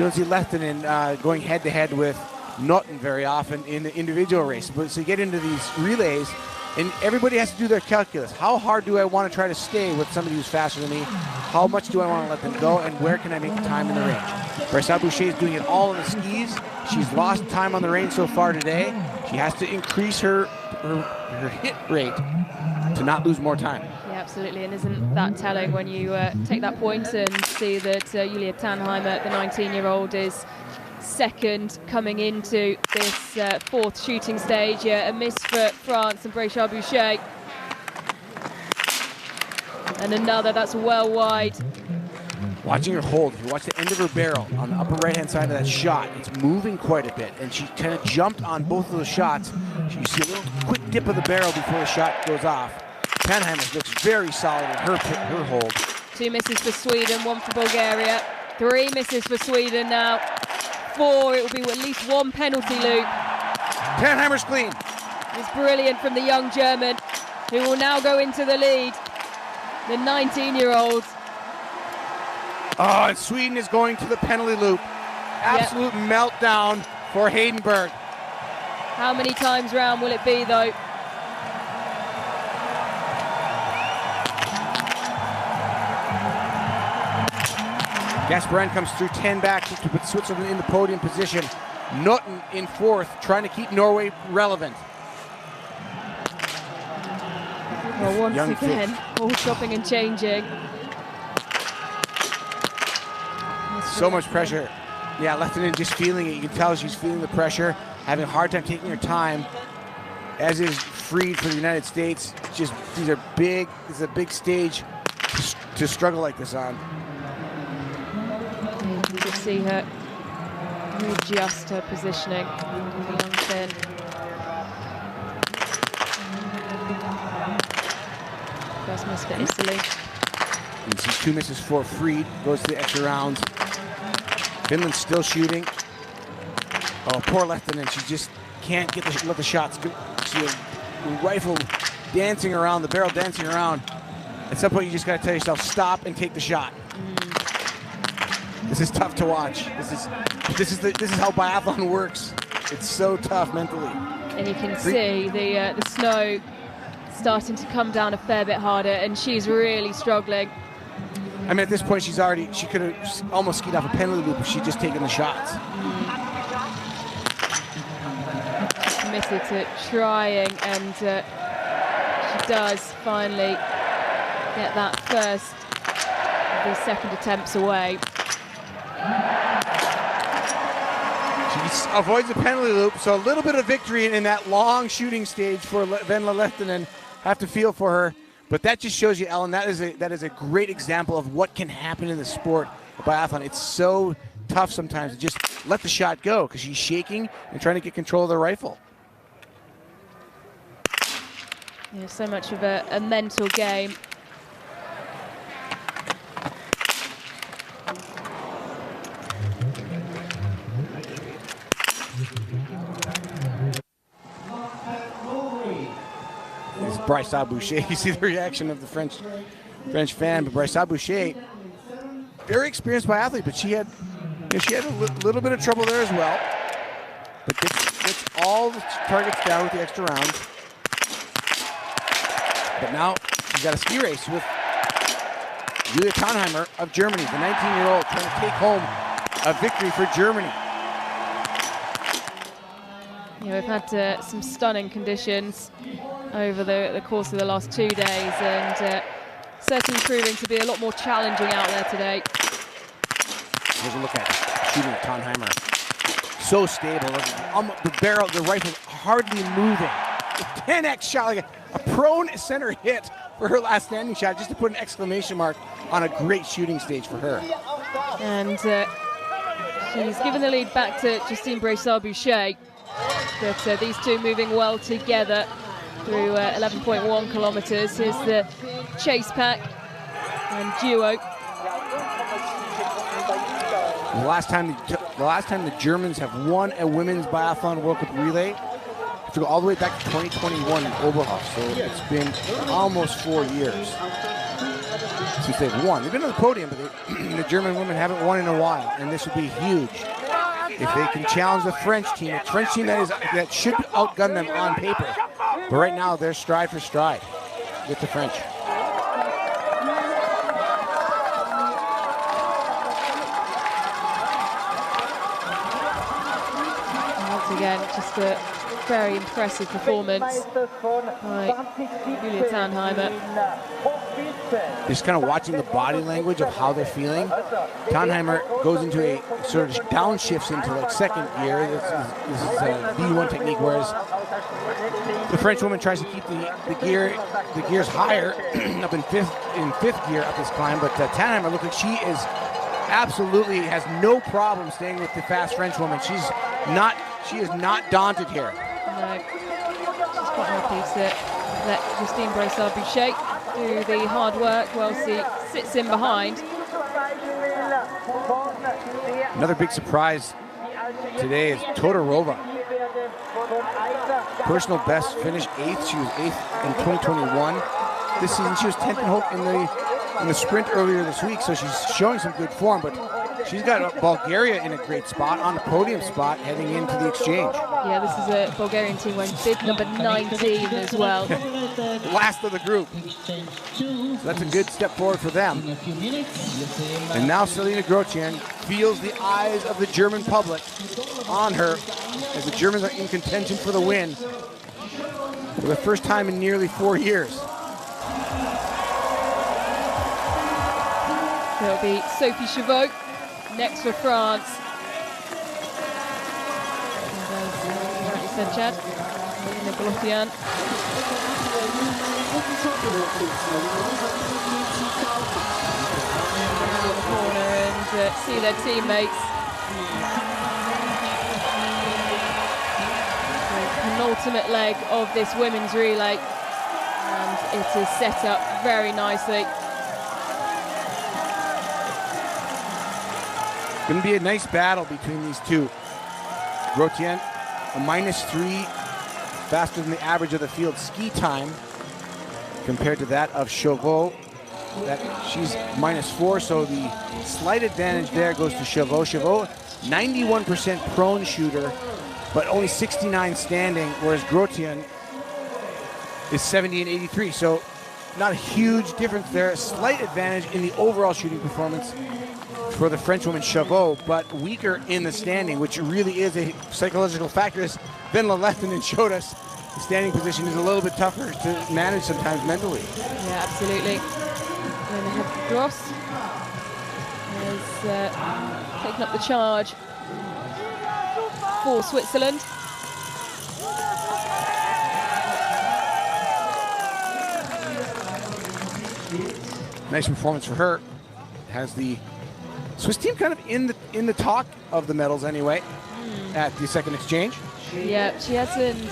don't see Lehtinen going head-to-head with Naughton very often in the individual race. But so you get into these relays, and everybody has to do their calculus. How hard do I want to try to stay with somebody who's faster than me? How much do I want to let them go? And where can I make the time in the range? Brassard-Boucher is doing it all on the skis. She's lost time on the range so far today. She has to increase her hit rate to not lose more time. Yeah, absolutely. And isn't that telling when you take that point and see that Julia Tannheimer, the 19-year-old, is 2nd coming into this 4th shooting stage. A miss for France and Brassard-Boucher. And another, that's well wide. Watching her hold, if you watch the end of her barrel on the upper right-hand side of that shot, it's moving quite a bit, and she kind of jumped on both of those shots. You see a little quick dip of the barrel before the shot goes off. Tannheimer looks very solid in her hold. 2 misses for Sweden, 1 for Bulgaria. 3 misses for Sweden now. 4, it will be at least 1 penalty loop. Tannheimer's clean. It's brilliant from the young German, who will now go into the lead. The 19-year-old. Oh, and Sweden is going to the penalty loop. Absolute meltdown for Haydenberg. How many times round will it be, though? Gasparin comes through 10 back to put Switzerland in the podium position. Nutten in 4th, trying to keep Norway relevant. Well, once again, all chopping and changing. So much pressure. Yeah, Lehtinen just feeling it. You can tell she's feeling the pressure, having a hard time taking her time, as is Freed for the United States. Just these are big. This is a big stage to struggle like this on. You can just see her readjust her positioning. The young Finn. First miss for Italy. You see 2 misses for Freed. Goes to the extra rounds. Finland's still shooting. Oh, poor Lehtinen. She just can't let the shots go. She has the rifle dancing around, the barrel dancing around. At some point, you just got to tell yourself, stop and take the shot. This is tough to watch. This is how biathlon works. It's so tough mentally. And you can see the snow starting to come down a fair bit harder, and she's really struggling. I mean, at this point, she could have almost skied off a penalty loop if she'd just taken the shots. Committed to trying, and she does finally get that first of the second attempts away. She avoids a penalty loop, so a little bit of victory in that long shooting stage for Venla Lehtinen. Have to feel for her. But that just shows you, Ellen, that is a great example of what can happen in the sport of biathlon. It's so tough sometimes to just let the shot go because she's shaking and trying to get control of the rifle. Yeah, so much of a mental game. Bryce Aboucher. You see the reaction of the French fan, but Bryce Aboucher, very experienced biathlete, but she had a little bit of trouble there as well. But gets all the targets down with the extra rounds. But now she's got a ski race with Julia Tannheimer of Germany, the 19-year-old, trying to take home a victory for Germany. Yeah, we've had some stunning conditions over the course of the last 2 days, and certainly proving to be a lot more challenging out there today. Here's a look at shooting Tannheimer. So stable. The rifle hardly moving. 10x shot, like a prone center hit for her last standing shot, just to put an exclamation mark on a great shooting stage for her. And she's given the lead back to Justine Bryce-Boucher, but these two moving well together through 11.1 kilometers. Here's the chase pack and duo. The last time the Germans have won a women's biathlon World Cup relay, to go all the way back to 2021 in Oberhof, so it's been almost 4 years since they've won. They've been on the podium, but the German women haven't won in a while, and this would be huge if they can challenge the French team. A French team that should outgun them on paper, but right now they're stride for stride with the French. Once again, just a very impressive performance by Julia Tannheimer. Just kind of watching the body language of how they're feeling. Tannheimer goes into a sort of downshifts into like second gear. This is a V1 technique, whereas The French woman tries to keep the gears higher, up in fifth gear up this climb, but Tannheimer looks like she is absolutely has no problem staying with the fast French woman. She is not daunted here. No, she's quite happy to let Justine Brossard-Boucher do the hard work while she sits in behind. Another big surprise today is Todorova. Personal best finish 8th. She was 8th in 2021. This season she was 10th in the sprint earlier this week, so she's showing some good form, but she's got Bulgaria in a great spot, on the podium spot, heading into the exchange. Yeah, this is a Bulgarian team wearing bib number 19 as well. Last of the group. So that's a good step forward for them. And now Selina Grotjean feels the eyes of the German public on her as the Germans are in contention for the win for the first time in nearly 4 years. So it'll be Sophie Chauveau next for France. And as you said, Chad, Selina Grotjean. In the corner and see their teammates. The penultimate leg of this women's relay, and it is set up very nicely. Going to be a nice battle between these two. Grotjean, a -3 faster than the average of the field ski time compared to that of Chauveau. That she's -4, so the slight advantage there goes to Chauveau. Chauveau, 91% prone shooter, but only 69 standing, whereas Grotjean is 70 and 83. So not a huge difference there. A slight advantage in the overall shooting performance for the Frenchwoman Chauveau, but weaker in the standing, which really is a psychological factor. As Ben Lelefinen showed us, the standing position is a little bit tougher to manage sometimes mentally. Yeah, absolutely. And Heather Gross has taken up the charge for Switzerland. Nice performance for her. Has the Swiss team kind of in the talk of the medals anyway at the second exchange. Yeah, she hasn't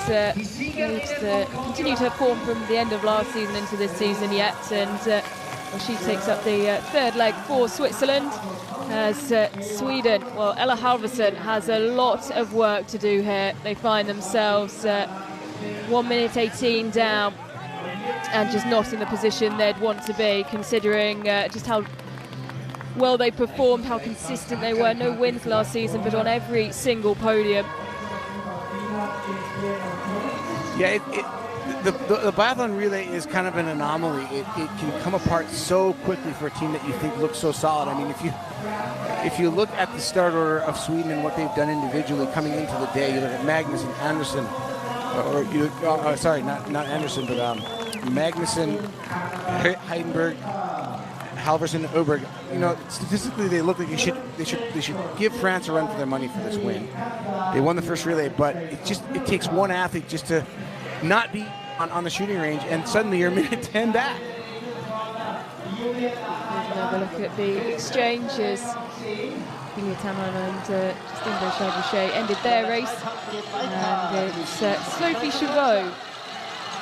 continued her form from the end of last season into this season yet, and well, she takes up the third leg for Switzerland. As Sweden, well, Ella Halvorsen has a lot of work to do here. They find themselves 1 minute 18 down and just not in the position they'd want to be, considering just how well they performed, how consistent they were. No wins last season, but on every single podium. Yeah, the biathlon relay is kind of an anomaly. It can come apart so quickly for a team that you think looks so solid. I mean, if you look at the start order of Sweden and what they've done individually coming into the day, you look at Magnus and Anderson, or you sorry, not Anderson, but Magnussen, Heidenberg, Halvorsen, Oberg. You know, statistically, they look like they should give France a run for their money for this win. They won the first relay, but it takes one athlete just to not be on the shooting range, and suddenly you're a minute 10 back. Have a look at the exchanges. Julia Tannheimer and Justine Brossard-Boucher ended their race, and it's Sophie Chauveau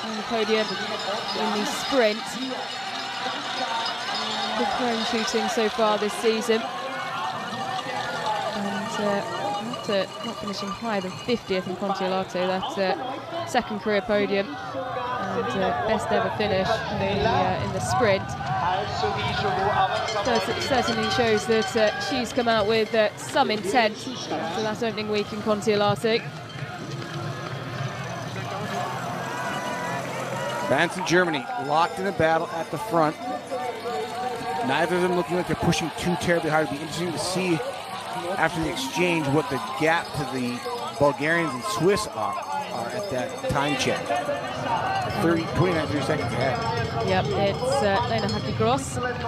on the podium in the sprint. Good prone shooting so far this season, and not finishing higher than 50th in Contiolate, that second career podium, and best ever finish in the sprint. So it certainly shows that she's come out with some intent after that opening week in Contiolate. France and Germany locked in a battle at the front. Neither of them looking like they're pushing too terribly hard. It'll be interesting to see after the exchange what the gap to the Bulgarians and Swiss are at that time check. 29 seconds ahead. Yep, it's Lena Haki-Gross. 7, 8,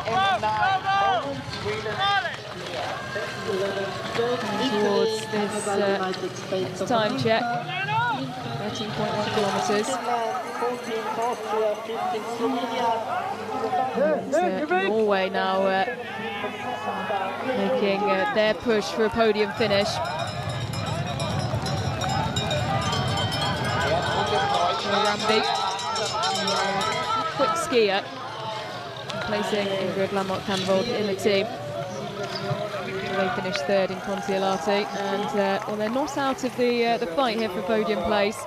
and 9. Towards this time check. 13.1 kilometres. Norway now making their push for a podium finish. Ramby, quick skier, placing Ingrid Landmark-Tandvold in the team. They finished third in Kontiolahti, and well, they're not out of the fight here for podium place.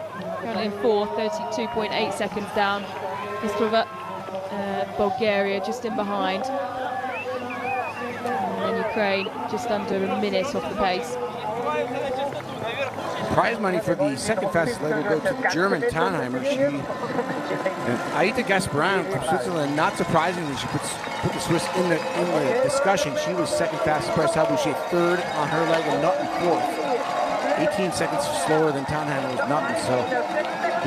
Currently in fourth, 32.8 seconds down. Bistrova, Bulgaria just in behind. And then Ukraine just under a minute off the pace. Prize money for the second fastest leg will go to the German Tannheimer. And Aita Gasparin from Switzerland, not surprisingly, she put the Swiss in the discussion. She was second fastest. Price Boucher third on her leg and Nutten fourth. 18 seconds slower than Tannheimer was Nutten. So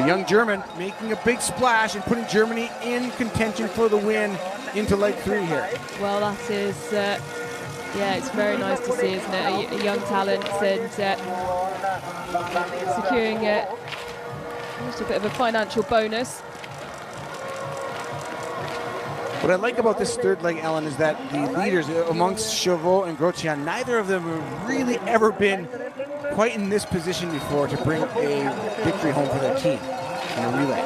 the young German making a big splash and putting Germany in contention for the win into leg 3 here. Well, that is, yeah, it's very nice to see, isn't it? A young talent and securing just a bit of a financial bonus. What I like about this third leg, Ellen, is that the leaders amongst Chauveau and Grotjean, neither of them have really ever been quite in this position before to bring a victory home for their team in a relay.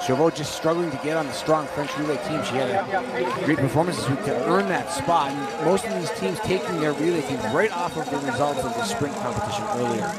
Chauveau just struggling to get on the strong French relay team. She had a great performance this week to earn that spot. And most of these teams taking their relay teams right off of the results of the sprint competition earlier.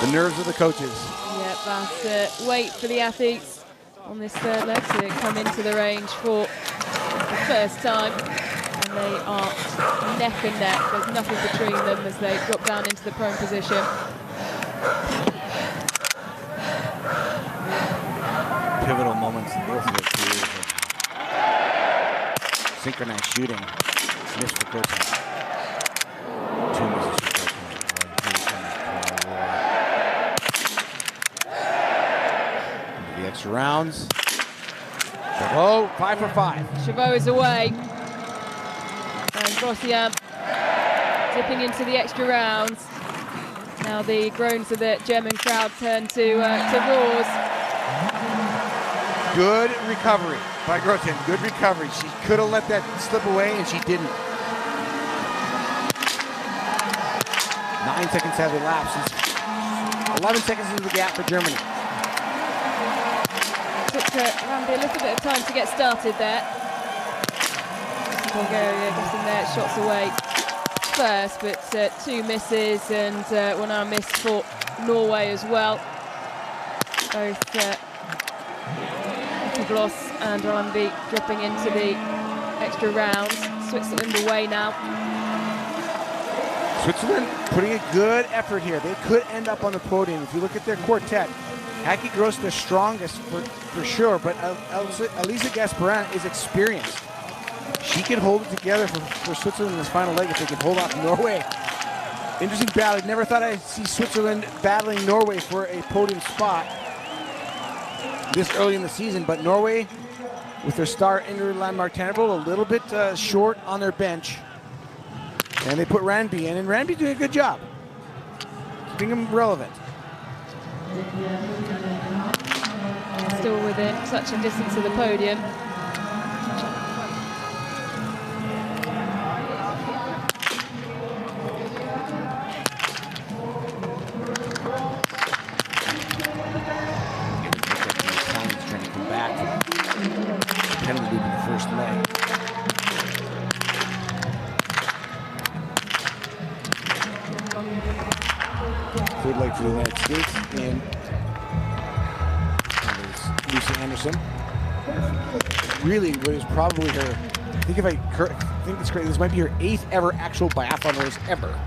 The nerves of the coaches. Yeah, that's wait for the athletes on this third leg to come into the range for the first time. And they are neck and neck. There's nothing between them as they drop down into the prone position. Pivotal moments in both of their careers. Synchronized shooting. Missed for Grotjean. 2 misses for Grotjean. The extra rounds. Chauveau, 5 for 5. Chauveau is away. And Grotjean dipping into the extra rounds. Now the groans of the German crowd turn to roars. Good recovery by Grotjean. Good recovery. She could have let that slip away, and she didn't. 9 seconds have elapsed. 11 seconds into the gap for Germany. Took Ramby a little bit of time to get started there. Bulgaria getting their shots away first, but 2 misses and one now missed for Norway as well. Both Bloss and Ramby dropping into the extra rounds. Switzerland away now. Switzerland putting a good effort here. They could end up on the podium. If you look at their quartet, Haki Gross the strongest for sure, but Elisa Gasparin is experienced. She can hold it together for Switzerland in this final leg if they can hold off Norway. Interesting battle. I never thought I'd see Switzerland battling Norway for a podium spot this early in the season, but Norway, with their star Ingrid Landmark-Tandvold, a little bit short on their bench. And they put Ramby in, and Ramby doing a good job, keeping him relevant. Still within such a distance of the podium. Trying to come back from the penalty loop in the first leg. Third leg for the United States, and Lucy Anderson. Really, what is probably her, I think it's great, this might be her 8th ever actual biathlon race ever.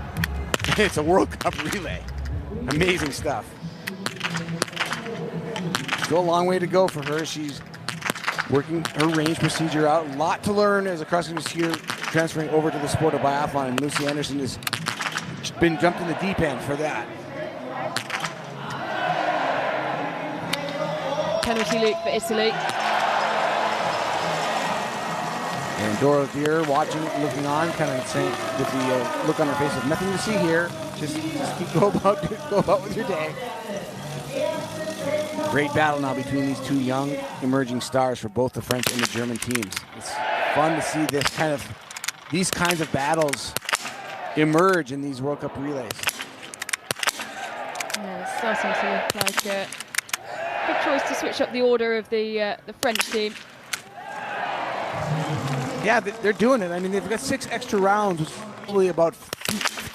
It's a World Cup relay. Amazing stuff. Still a long way to go for her. She's working her range procedure out. A lot to learn as a cross-country skier transferring over to the sport of biathlon, and Lucy Anderson has been jumped in the deep end for that. Penalty loop for Italy. And Dora Deer watching, looking on, kind of saying with the look on her face of nothing to see here. Just keep go about with your day. Great battle now between these two young emerging stars for both the French and the German teams. It's fun to see these kinds of battles emerge in these World Cup relays. Yeah, it's starting to look like a good choice to switch up the order of the French team. Yeah, they're doing it. I mean, they've got 6 extra rounds, which is probably about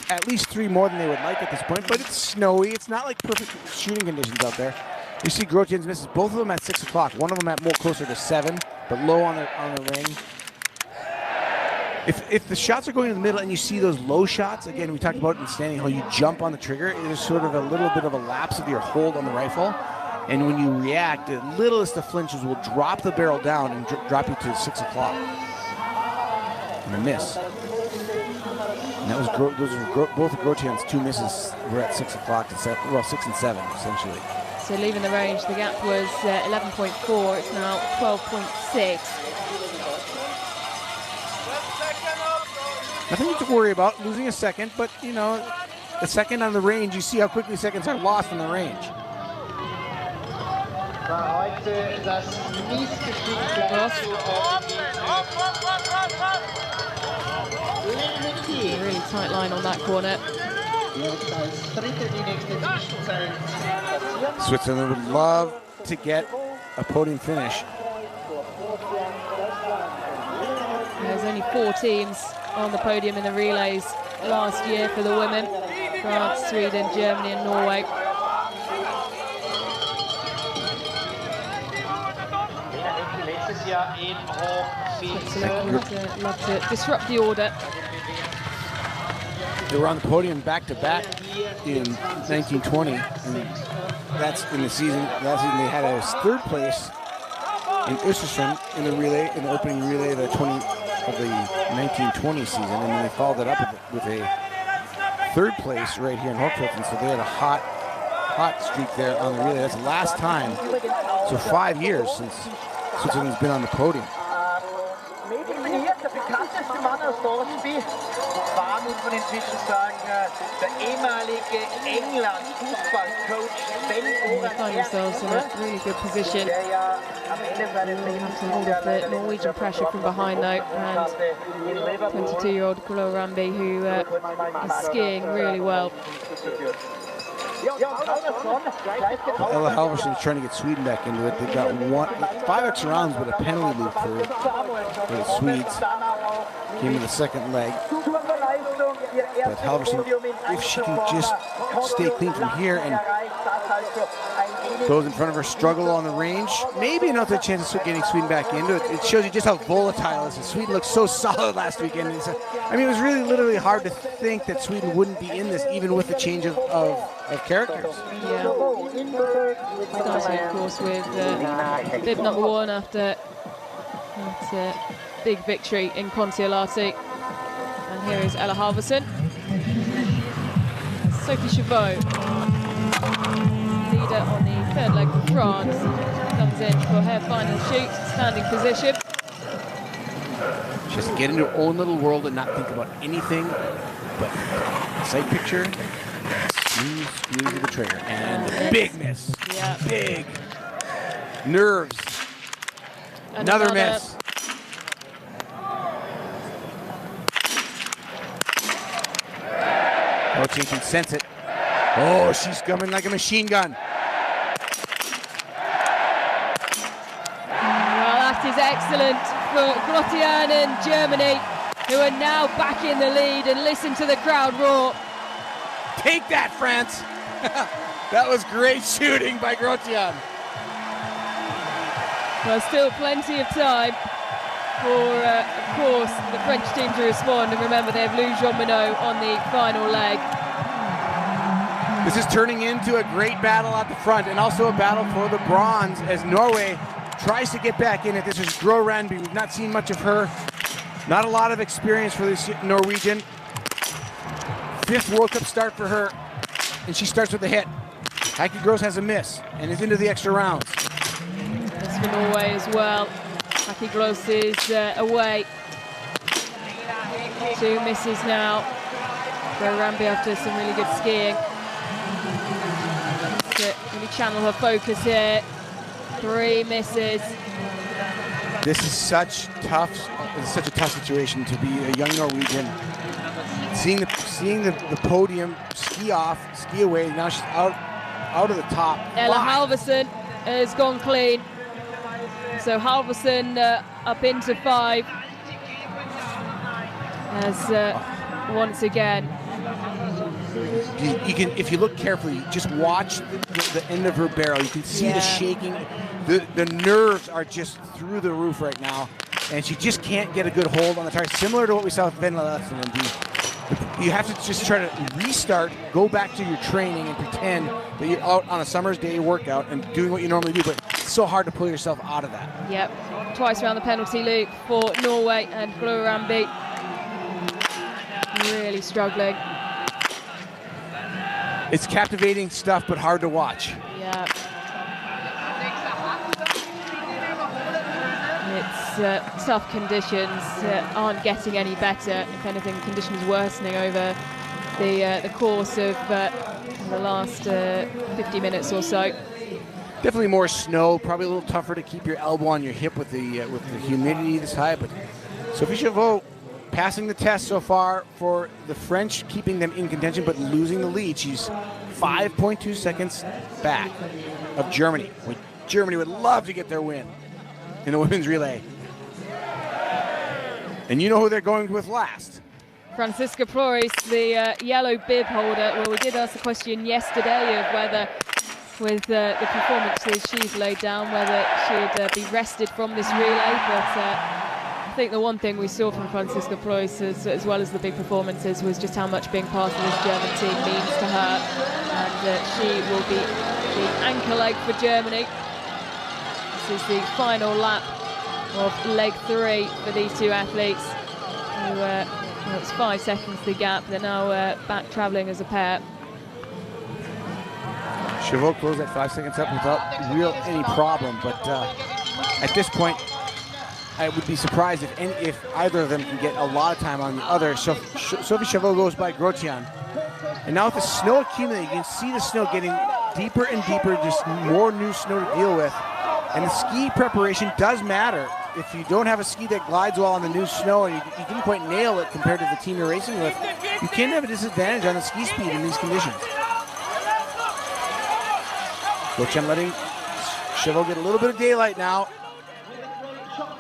at least 3 more than they would like at this point, but it's snowy. It's not like perfect shooting conditions out there. You see Grotian's misses, both of them at 6 o'clock. One of them at more closer to 7, but low on the ring. If the shots are going in the middle and you see those low shots, again, we talked about in standing how you jump on the trigger, it is sort of a little bit of a lapse of your hold on the rifle. And when you react, the littlest of flinches will drop the barrel down and drop you to 6 o'clock. And a miss. And that was both of Grotian's 2 misses were at 6 o'clock to 7, well, 6 and 7 essentially. So leaving the range, the gap was 11.4. It's now 12.6. Nothing to worry about, losing a second, but you know, a second on the range, you see how quickly seconds are lost on the range. Really tight line on that corner. Switzerland would love to get a podium finish. There's only 4 teams on the podium in the relays last year for the women. France, Sweden, Germany and Norway. Switzerland would love to disrupt the order. They were on the podium back-to-back in 1920. And that's in the season. That season they had a 3rd place in Östersund in the relay, in the opening relay of the 1920 season, and then they followed it up with a 3rd place right here in Hochfilzen. So they had a hot streak there on the relay. That's the last time. So 5 years since Switzerland's been on the podium. Muss man inzwischen sagen, der ehemalige England-Fußballcoach Ben Find themselves in a really good position. They have to hold off the Norwegian pressure from behind though, and 22-year-old Glo Ramby, who is skiing really well. Ella Halvorsen is trying to get Sweden back into it. They've got 5 extra rounds with a penalty loop for the Swedes. Came in the 2nd leg. But Halvorsen, if she can just stay clean from here and goes in front of her, struggle on the range, maybe another chance of getting Sweden back into it. It shows you just how volatile it is. Sweden looked so solid last weekend. I mean, it was really literally hard to think that Sweden wouldn't be in this, even with the change of characters. Yeah. Starting, of course, with bib number 1 after that big victory in Kontiolahti. And here is Ella Halvorsen. Sophie Chauveau, leader on the 3rd leg for France, comes in for her final shoot, standing position. Just get into her own little world and not think about anything but sight picture, squeeze of the trigger, and big miss. Yeah. Big. Nerves. Another miss. Grotian can sense it. Oh, she's coming like a machine gun. Well, that is excellent for Grotian and Germany, who are now back in the lead, and listen to the crowd roar. Take that, France. That was great shooting by Grotian. Well, still plenty of time for, of course, the French team to respond. And remember, they have Lou Jean-Minot on the final leg. This is turning into a great battle at the front, and also a battle for the bronze as Norway tries to get back in it. This is Gro Randby. We've not seen much of her Not a lot of experience for this Norwegian. 5th World Cup start for her, and she starts with a hit. Heike Gross has a miss and is into the extra rounds. That's for Norway as well. Heike Gross is away. 2 misses now. Go Ramby after some really good skiing. Really channel her focus here. 3 misses. This is such a tough situation to be a young Norwegian. Seeing the podium ski off, ski away. Now she's out of the top. Ella Halvorsen has gone clean. So Halvorsen up into 5. As once again. You can, if you look carefully, just watch the end of her barrel. You can see the shaking. The nerves are just through the roof right now, and she just can't get a good hold on the tire. Similar to what we saw with Venla Lassen and you have to just try to restart, go back to your training, and pretend that you're out on a summer's day workout and doing what you normally do. But it's so hard to pull yourself out of that. Yep, twice around the penalty loop for Norway, and Glo Ramby really struggling. It's captivating stuff, but hard to watch. Yeah. It's tough conditions, aren't getting any better. If anything, conditions worsening over the course of the last 50 minutes or so. Definitely more snow, probably a little tougher to keep your elbow on your hip with the humidity this high, but Sophie Chavot passing the test so far for the French, keeping them in contention but losing the lead. She's 5.2 seconds back of Germany. Germany would love to get their win in the women's relay. And you know who they're going with last. Franziska Preuss, the yellow bib holder. Well, we did ask the question yesterday of whether, with the performances she's laid down, whether she'd be rested from this relay, but I think the one thing we saw from Franziska Preuss, as well as the big performances, was just how much being part of this German team means to her. And she will be the anchor leg for Germany. This is the final lap of leg 3 for these 2 athletes. Who, well, it's 5 seconds the gap. They're now back travelling as a pair. Chavot closed at 5 seconds up without any problem, but at this point, I would be surprised if either of them can get a lot of time on the other. So Sophie Chavot goes by Grotian. And now with the snow accumulating, you can see the snow getting deeper and deeper, just more new snow to deal with. And the ski preparation does matter. If you don't have a ski that glides well on the new snow and you didn't quite nail it compared to the team you're racing with, you can have a disadvantage on the ski speed in these conditions. Grotian letting Chavot get a little bit of daylight now.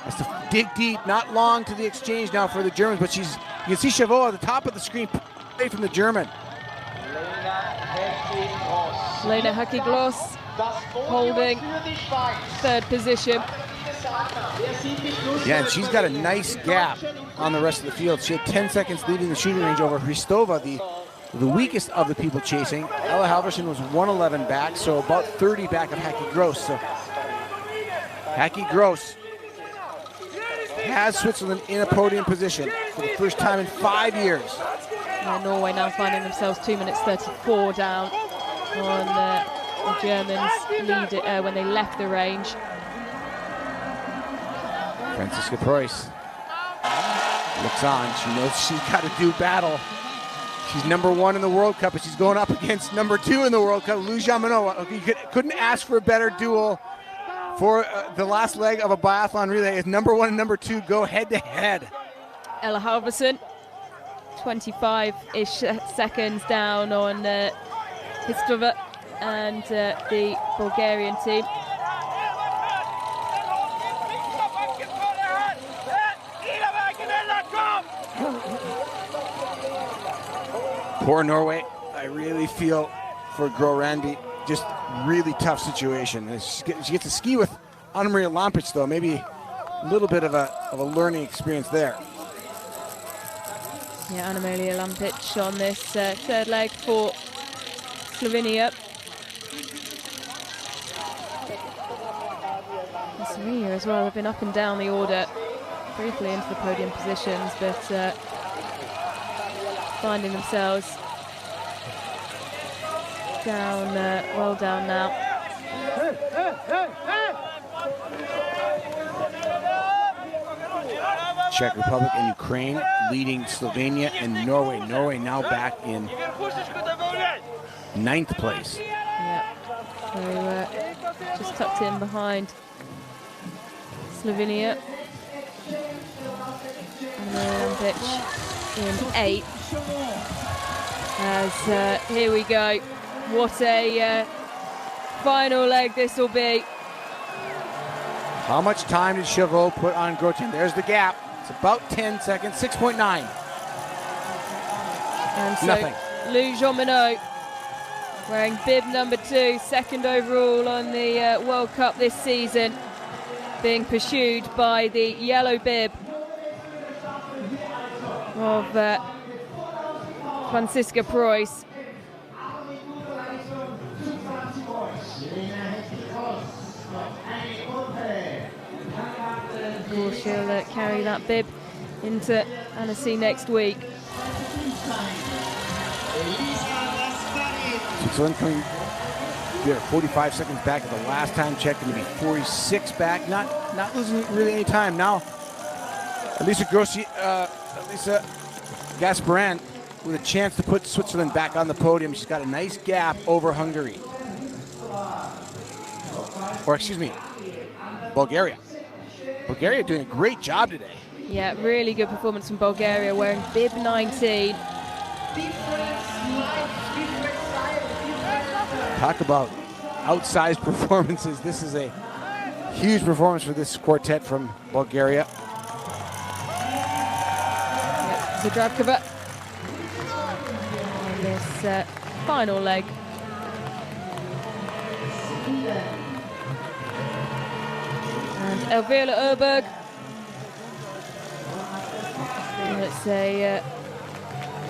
Has to dig deep, not long to the exchange now for the Germans, but you can see Chavot at the top of the screen away from the German. Lena Heike-Gloss holding 3rd position. Yeah, and she's got a nice gap on the rest of the field. She had 10 seconds leading the shooting range over Hristova, the weakest of the people chasing. Ella Halvorsen was 111 back, so about 30 back of Heike Gross. So Heike Gross has Switzerland in a podium position for the first time in 5 years. And Norway now finding themselves 2 minutes 34 down on the Germans lead when they left the range. Franziska Preuss looks on. She knows she's got to do battle. She's #1 in the World Cup, and she's going up against #2 in the World Cup, Lou Jamanoa. Okay, you couldn't ask for a better duel for the last leg of a biathlon relay. Is #1 and #2 go head-to-head. Ella Halvorsen, 25-ish seconds down on Hristova and the Bulgarian team. Poor Norway. I really feel for Gro Randi. Just really tough situation. She gets to ski with Anna-Maria Lampic, though. Maybe a little bit of a learning experience there. Yeah, Anna-Maria Lampic on this 3rd leg for Slovenia. And Slovenia as well have been up and down the order briefly into the podium positions, but finding themselves down, well down now. Czech Republic and Ukraine leading Slovenia and Norway. Norway now back in 9th place. Yeah, so just tucked in behind Slovenia. And pitch in 8th. As here we go. What a final leg this will be. How much time did Chauveau put on Grotin? There's the gap. It's about 10 seconds, 6.9. And so Nothing. Lou Jean-Minot wearing bib number 2, second overall on the World Cup this season, being pursued by the yellow bib of Franziska Preuss. Of course, she'll carry that bib into Annecy next week. Switzerland coming, they're 45 seconds back at the last time checked, going to be 46 back. Not losing really any time now. Elisa Gasparin with a chance to put Switzerland back on the podium. She's got a nice gap over Hungary. Or excuse me, Bulgaria. Bulgaria doing a great job today. Yeah, really good performance from Bulgaria, wearing bib 19. Talk about outsized performances. This is a huge performance for this quartet from Bulgaria. Zdravkova on this final leg. And Elvira Urberg. And it's a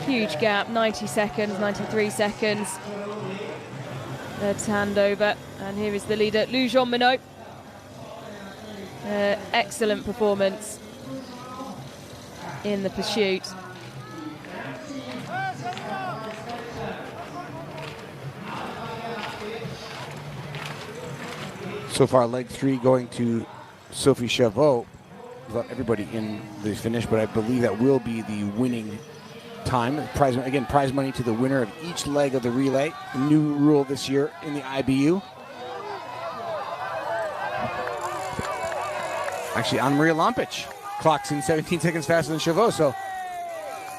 huge gap, 90 seconds, 93 seconds. Let's hand over. And here is the leader, Lou Jean-Minot. Excellent performance in the pursuit. So far, leg 3 going to Sophie Chauveau. Got everybody in the finish, but I believe that will be the winning time. Prize money to the winner of each leg of the relay. A new rule this year in the IBU. Actually, Anna-Maria Lampic clocks in 17 seconds faster than Chauveau, so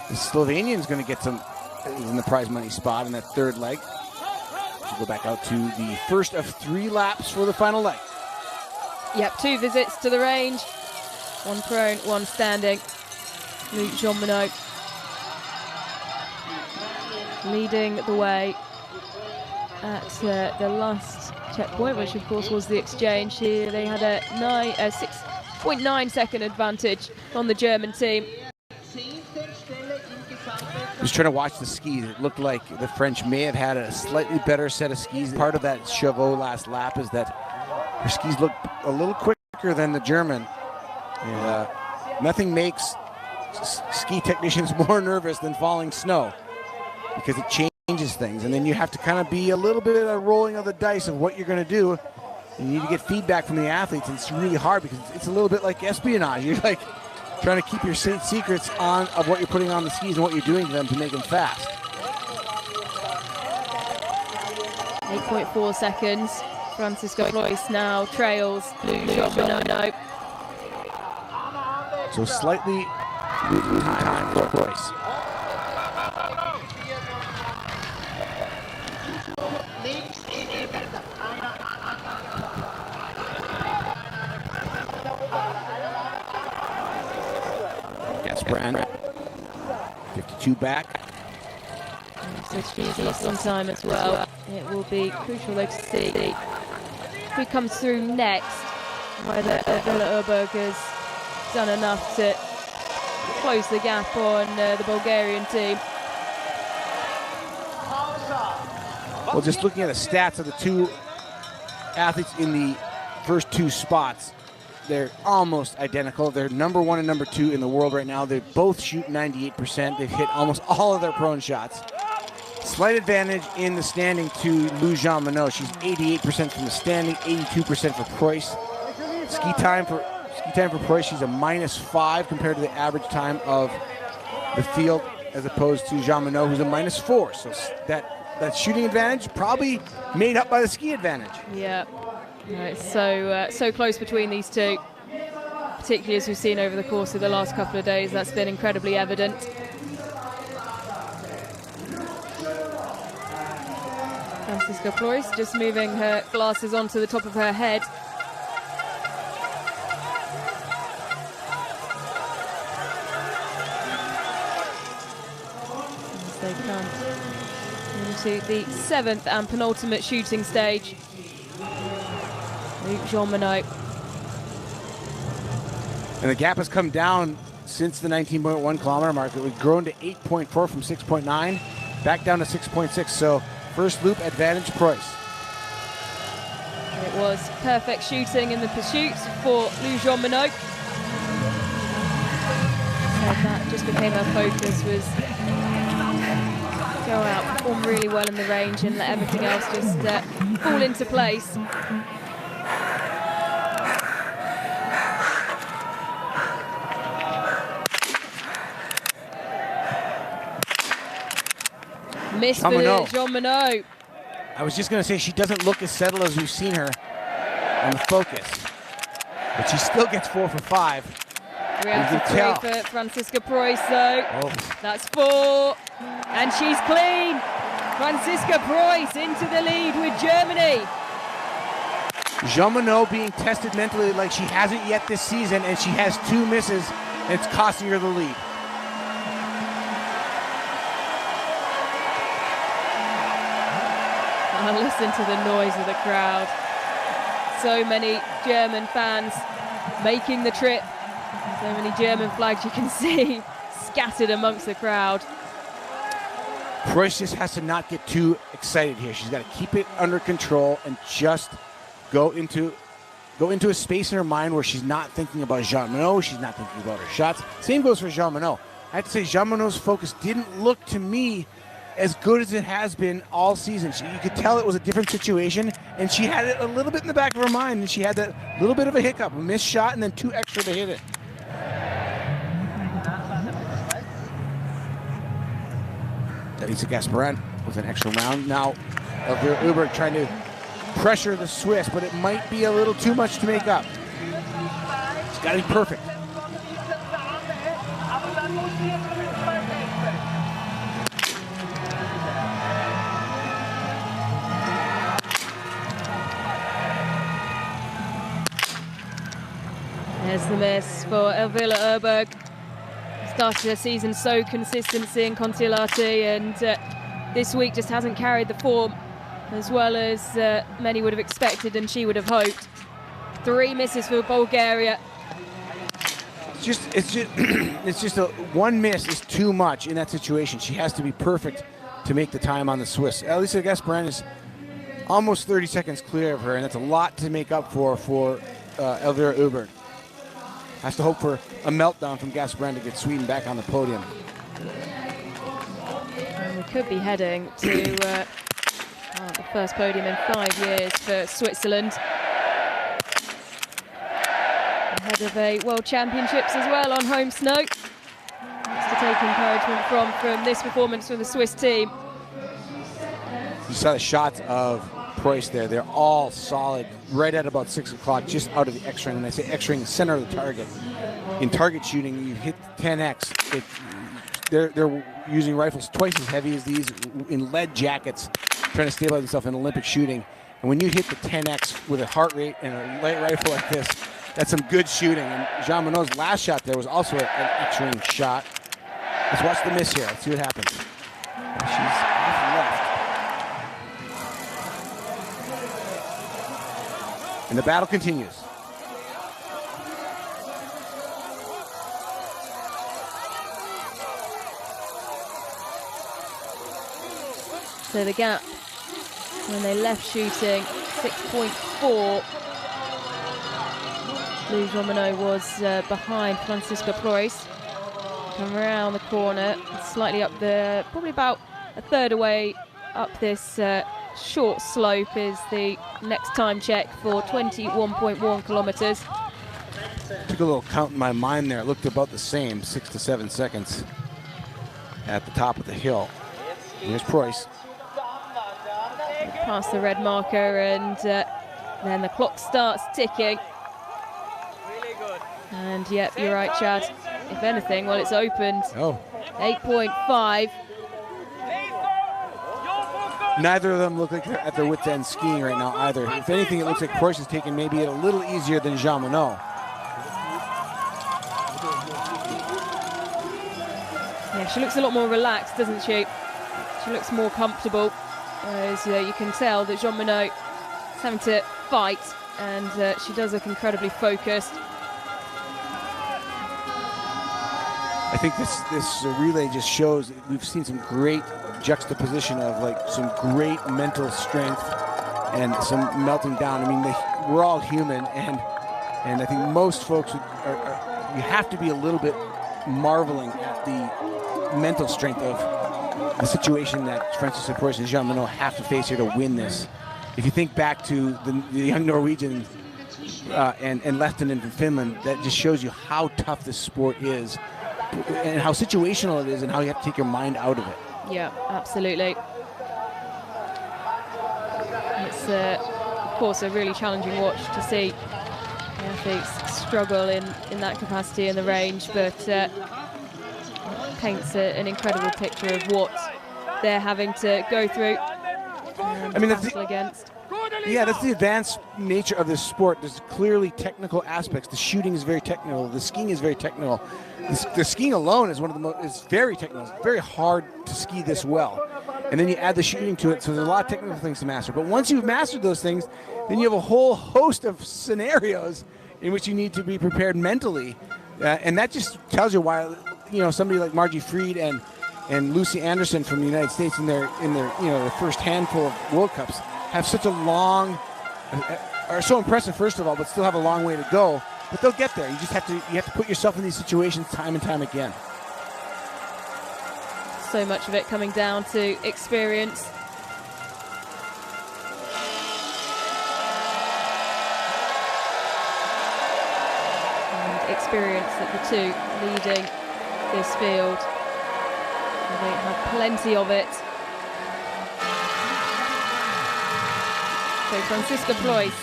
the Slovenian's going to get some in the prize money spot in that third leg. She'll go back out to the first of 3 laps for the final leg. Yep, 2 visits to the range. 1 prone, 1 standing. Luc Jean-Minot leading the way at the last checkpoint, which of course was the exchange. They had a 6.9 second advantage on the German team. Just trying to watch the skis. It looked like the French may have had a slightly better set of skis. Part of that Chauveau last lap is that her skis look a little quicker than the German. And nothing makes ski technicians more nervous than falling snow, because it changes things, and then you have to kind of be a little bit of a rolling of the dice of what you're going to do. You need to get feedback from the athletes, and it's really hard because it's a little bit like espionage. You're like trying to keep your secrets on of what you're putting on the skis and what you're doing to them to make them fast. 8.4 seconds. Franziska Preuss now trails Lou Jean-Minot. So slightly losing time for Preuss. Gasparin, 52 back. So she's lost on time as well. It will be crucial though to see who comes through next, whether Villa Urberg has done enough to close the gap on the Bulgarian team. Well, just looking at the stats of the 2 athletes in the first 2 spots, they're almost identical. They're number 1 and number 2 in the world right now. They both shoot 98%. They've hit almost all of their prone shots. Slight advantage in the standing to Lou Jean Monod. She's 88% from the standing, 82% for Preuss. Ski time for Preuss, she's a -5 compared to the average time of the field, as opposed to Jean Monod, who's a -4. So that shooting advantage probably made up by the ski advantage. Yeah, it's so close between these two, particularly as we've seen over the course of the last couple of days. That's been incredibly evident. Franziska Preuss just moving her glasses onto the top of her head. As they come into the 7th and penultimate shooting stage. Luc Jean Monod. And the gap has come down since the 19.1 kilometer mark. It was grown to 8.4 from 6.9, back down to 6.6. So first loop advantage Preuss. It was perfect shooting in the pursuit for Lou Jean Monod. So that just became her focus, was go out, perform really well in the range and let everything else just fall into place. Missed for Jean Monod. I was just going to say, she doesn't look as settled as we've seen her on the focus, but she still gets 4 for 5. 3 out of 3 for Franziska Preuss, though. Oh. That's 4, and she's clean. Franziska Preuss into the lead with Germany. Jean Monod being tested mentally like she hasn't yet this season, and she has 2 misses, and it's costing her the lead. Listen to the noise of the crowd. So many German fans making the trip. So many German flags you can see scattered amongst the crowd. Preuss just has to not get too excited here. She's got to keep it under control and just go into a space in her mind where she's not thinking about Jean Monod. She's not thinking about her shots. Same goes for Jean Monod. I have to say, Jean Monod's focus didn't look to me as good as it has been all season. You could tell it was a different situation, and she had it a little bit in the back of her mind, and she had that little bit of a hiccup, a missed shot, and then 2 extra to hit it. Elisa Gasparin with an extra round. Now, Elvira Uberg trying to pressure the Swiss, but it might be a little too much to make up. It's got to be perfect. There's the miss for Elvira Uberg. Started her season so consistency in Contiolahti, and this week just hasn't carried the form as well as many would have expected and she would have hoped. 3 misses for Bulgaria. It's just one miss is too much in that situation. She has to be perfect to make the time on the Swiss. Elisa Gasparin is almost 30 seconds clear of her, and that's a lot to make up for Elvira Uberg. Has to hope for a meltdown from Gasparin to get Sweden back on the podium. And we could be heading to the first podium in 5 years for Switzerland. Ahead of a World Championships as well on home snow. That's to take encouragement from this performance from the Swiss team. You saw the shots of Preuss there. They're all solid, right at about 6 o'clock, just out of the X-ring. And I say X-ring, the center of the target. In target shooting, you hit 10X. They're using rifles twice as heavy as these in lead jackets, trying to stabilize themselves in Olympic shooting. And when you hit the 10X with a heart rate and a light rifle like this, that's some good shooting. And Jean Monod's last shot there was also an X-ring shot. Let's watch the miss here. Let's see what happens. She's off left. And the battle continues. So the gap when they left shooting, 6.4. Lou Jean-Monod was behind Franziska Preuss. Come around the corner, slightly up the, probably about a third away up this short slope is the next time check for 21.1 kilometers. Took a little count in my mind there. It looked about the same, 6 to 7 seconds at the top of the hill. Here's Preuss. Past the red marker, and then the clock starts ticking. And yep, you're right, Chad. If anything, well, it's opened. Oh. 8.5. Neither of them look like they're at their wits' end skiing right now either. If anything, it looks like Preuss is taking maybe it a little easier than Jean-Monod. Yeah, she looks a lot more relaxed, doesn't she? She looks more comfortable. As you can tell that Jean-Monod is having to fight, and she does look incredibly focused. I think this relay just shows we've seen some great juxtaposition of like some great mental strength and some melting down. I mean, we're all human, and I think most folks you have to be a little bit marveling at the mental strength of the situation that Franziska Preuss and Jean-Monod have to face here to win this. If you think back to the young Norwegian and Lehtinen from Finland, that just shows you how tough this sport is and how situational it is and how you have to take your mind out of it. Yeah, absolutely. It's, of course, a really challenging watch to see the athletes struggle in that capacity in the range, but paints an incredible picture of what they're having to go through. I mean, that's the advanced nature of this sport. There's clearly technical aspects. The shooting is very technical. The skiing is very technical. The skiing alone is one of the most. It's very technical. It's very hard to ski this well, and then you add the shooting to it. So there's a lot of technical things to master. But once you've mastered those things, then you have a whole host of scenarios in which you need to be prepared mentally, and that just tells you why somebody like Margie Fried and Lucy Anderson from the United States in their their first handful of World Cups have such a long, are so impressive first of all, but still have a long way to go. But they'll get there. You just have to put yourself in these situations time and time again. So much of it coming down to experience. And experience that the two leading this field, they have plenty of it. So Franziska Preuss,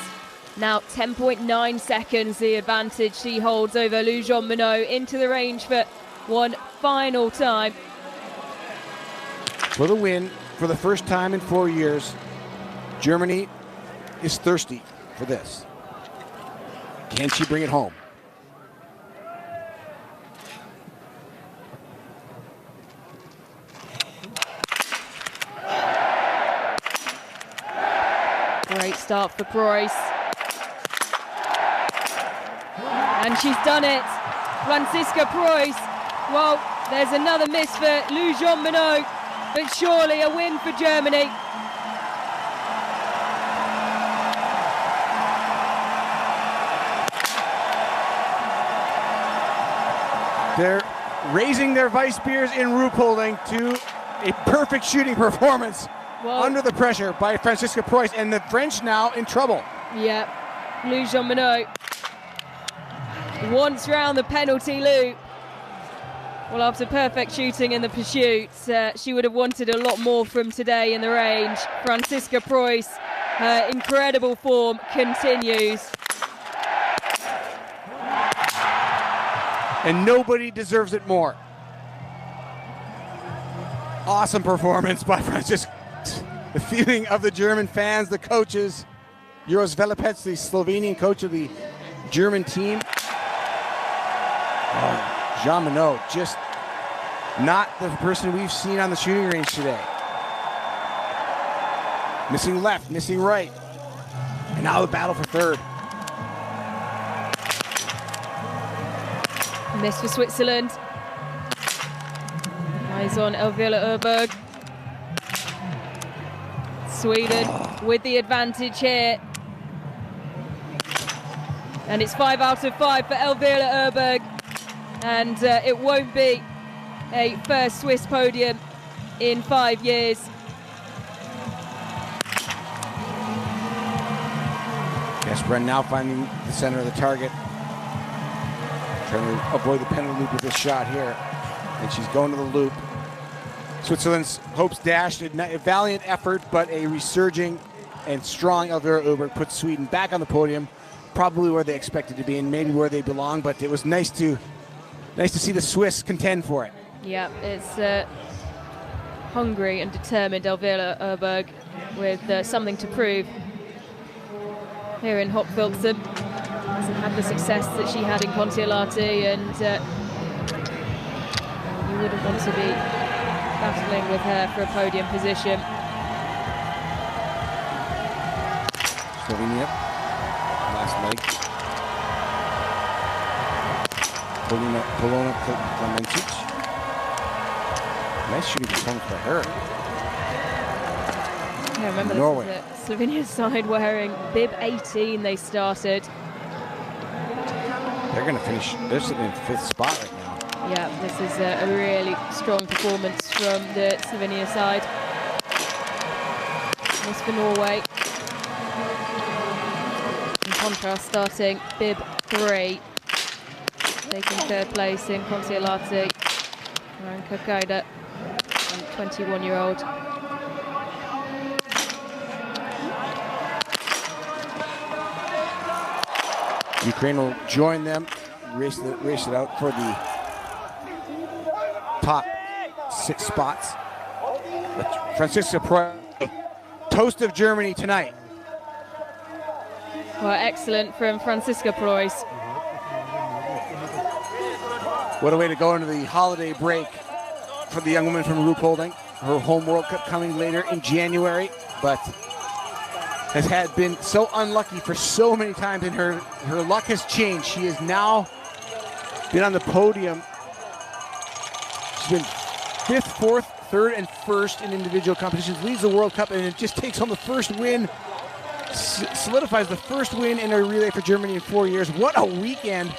now 10.9 seconds the advantage she holds over Lou Jean-Monod, into the range for one final time. For the win, for the first time in 4 years, Germany is thirsty for this. Can she bring it home? Great start for Preuss. And she's done it. Franziska Preuss. Well, there's another miss for Lou Jean-Monod, but surely a win for Germany. They're raising their vice beers in Ruhpolding to a perfect shooting performance. Well, under the pressure by Franziska Preuss, and the French now in trouble. Yeah, Lou Jean-Monod once round the penalty loop. Well, after perfect shooting in the pursuit, she would have wanted a lot more from today in the range. Franziska Preuss, her incredible form continues. And nobody deserves it more. Awesome performance by Franziska. The feeling of the German fans, the coaches. Uros Velipets, the Slovenian coach of the German team. Oh, Jean-Monod, just not the person we've seen on the shooting range today. Missing left, missing right. And now the battle for third. Miss for Switzerland. Eyes on Elvira Öberg. Sweden with the advantage here. And it's 5 out of 5 for Elvira Erberg. And it won't be a first Swiss podium in 5 years. Esperin now finding the center of the target. Trying to avoid the penalty loop with this shot here. And she's going to the loop. Switzerland's hopes dashed. A valiant effort, but a resurging and strong Elvira Erberg puts Sweden back on the podium. Probably where they expected to be and maybe where they belong, but it was nice to see the Swiss contend for it. Yeah, it's hungry and determined Elvira Erberg with something to prove here in Hochfilzen. Hasn't had the success that she had in Kontiolahti, and you wouldn't want to be battling with her for a podium position. Slovenia, last leg. Polona Klemencic. Nice shooting performance for her. Yeah, remember Norway. This is Slovenia's side wearing bib 18 they started. They're going to finish, they're sitting in 5th spot right now. Yeah, this is a really strong performance from the Slovenia side. This for Norway. In contrast, starting bib 3. Taking 3rd place in Kontiolahti. Ranka Kaida, 21-year-old. Ukraine will join them, race it out for the top 6 spots. But Franziska Preuß, toast of Germany tonight. Well, excellent from Franziska Preuß. What a way to go into the holiday break for the young woman from Ruhpolding. Her home World Cup coming later in January, but has been so unlucky for so many times, and her luck has changed. She has now been on the podium. She's been 5th, 4th, 3rd, and 1st in individual competitions, leads the World Cup, and it just takes home the first win, solidifies the first win in a relay for Germany in 4 years. What a weekend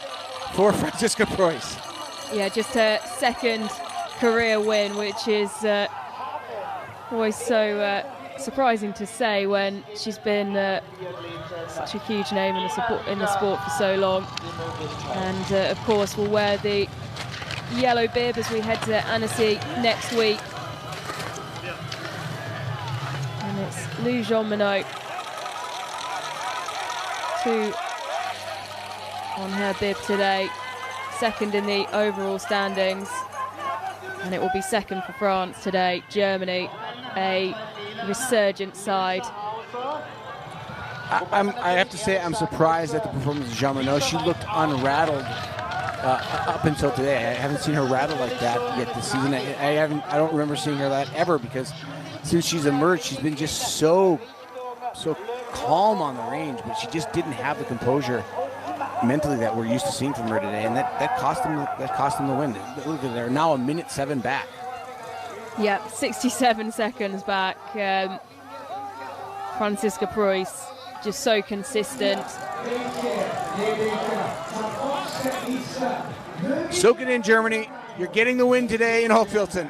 for Franziska Preuß. Yeah, just her 2nd career win, which is always so surprising to say when she's been such a huge name in the sport for so long. And of course will wear the yellow bib as we head to Annecy next week. And it's Lou Jean Monod, 2 on her bib today, 2nd in the overall standings. And it will be 2nd for France today. Germany, a resurgent side. I have to say I'm surprised at the performance of Jean Monod. She looked unrattled up until today. I haven't seen her rattle like that yet this season. I don't remember seeing her that ever, because since she's emerged, she's been just so calm on the range, but she just didn't have the composure mentally that we're used to seeing from her today, and that cost them the win. Look at, they're now 1:07 back. Yeah, 67 seconds back. Franziska Preuß, just so consistent. Soak it in, Germany. You're getting the win today in Hochfilzen.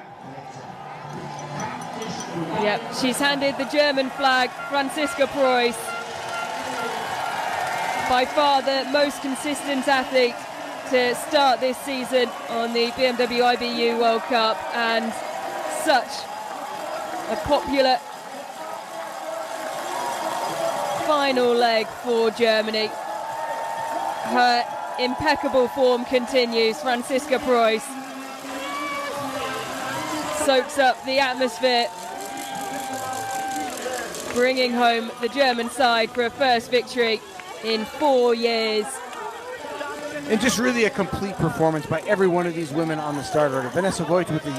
Yep, she's handed the German flag, Franziska Preuß. By far the most consistent athlete to start this season on the BMW IBU World Cup, and such a popular final leg for Germany. Her impeccable form continues. Franziska Preuß soaks up the atmosphere, bringing home the German side for a first victory in 4 years. And just really a complete performance by every one of these women on the start order. Vanessa Voigt with the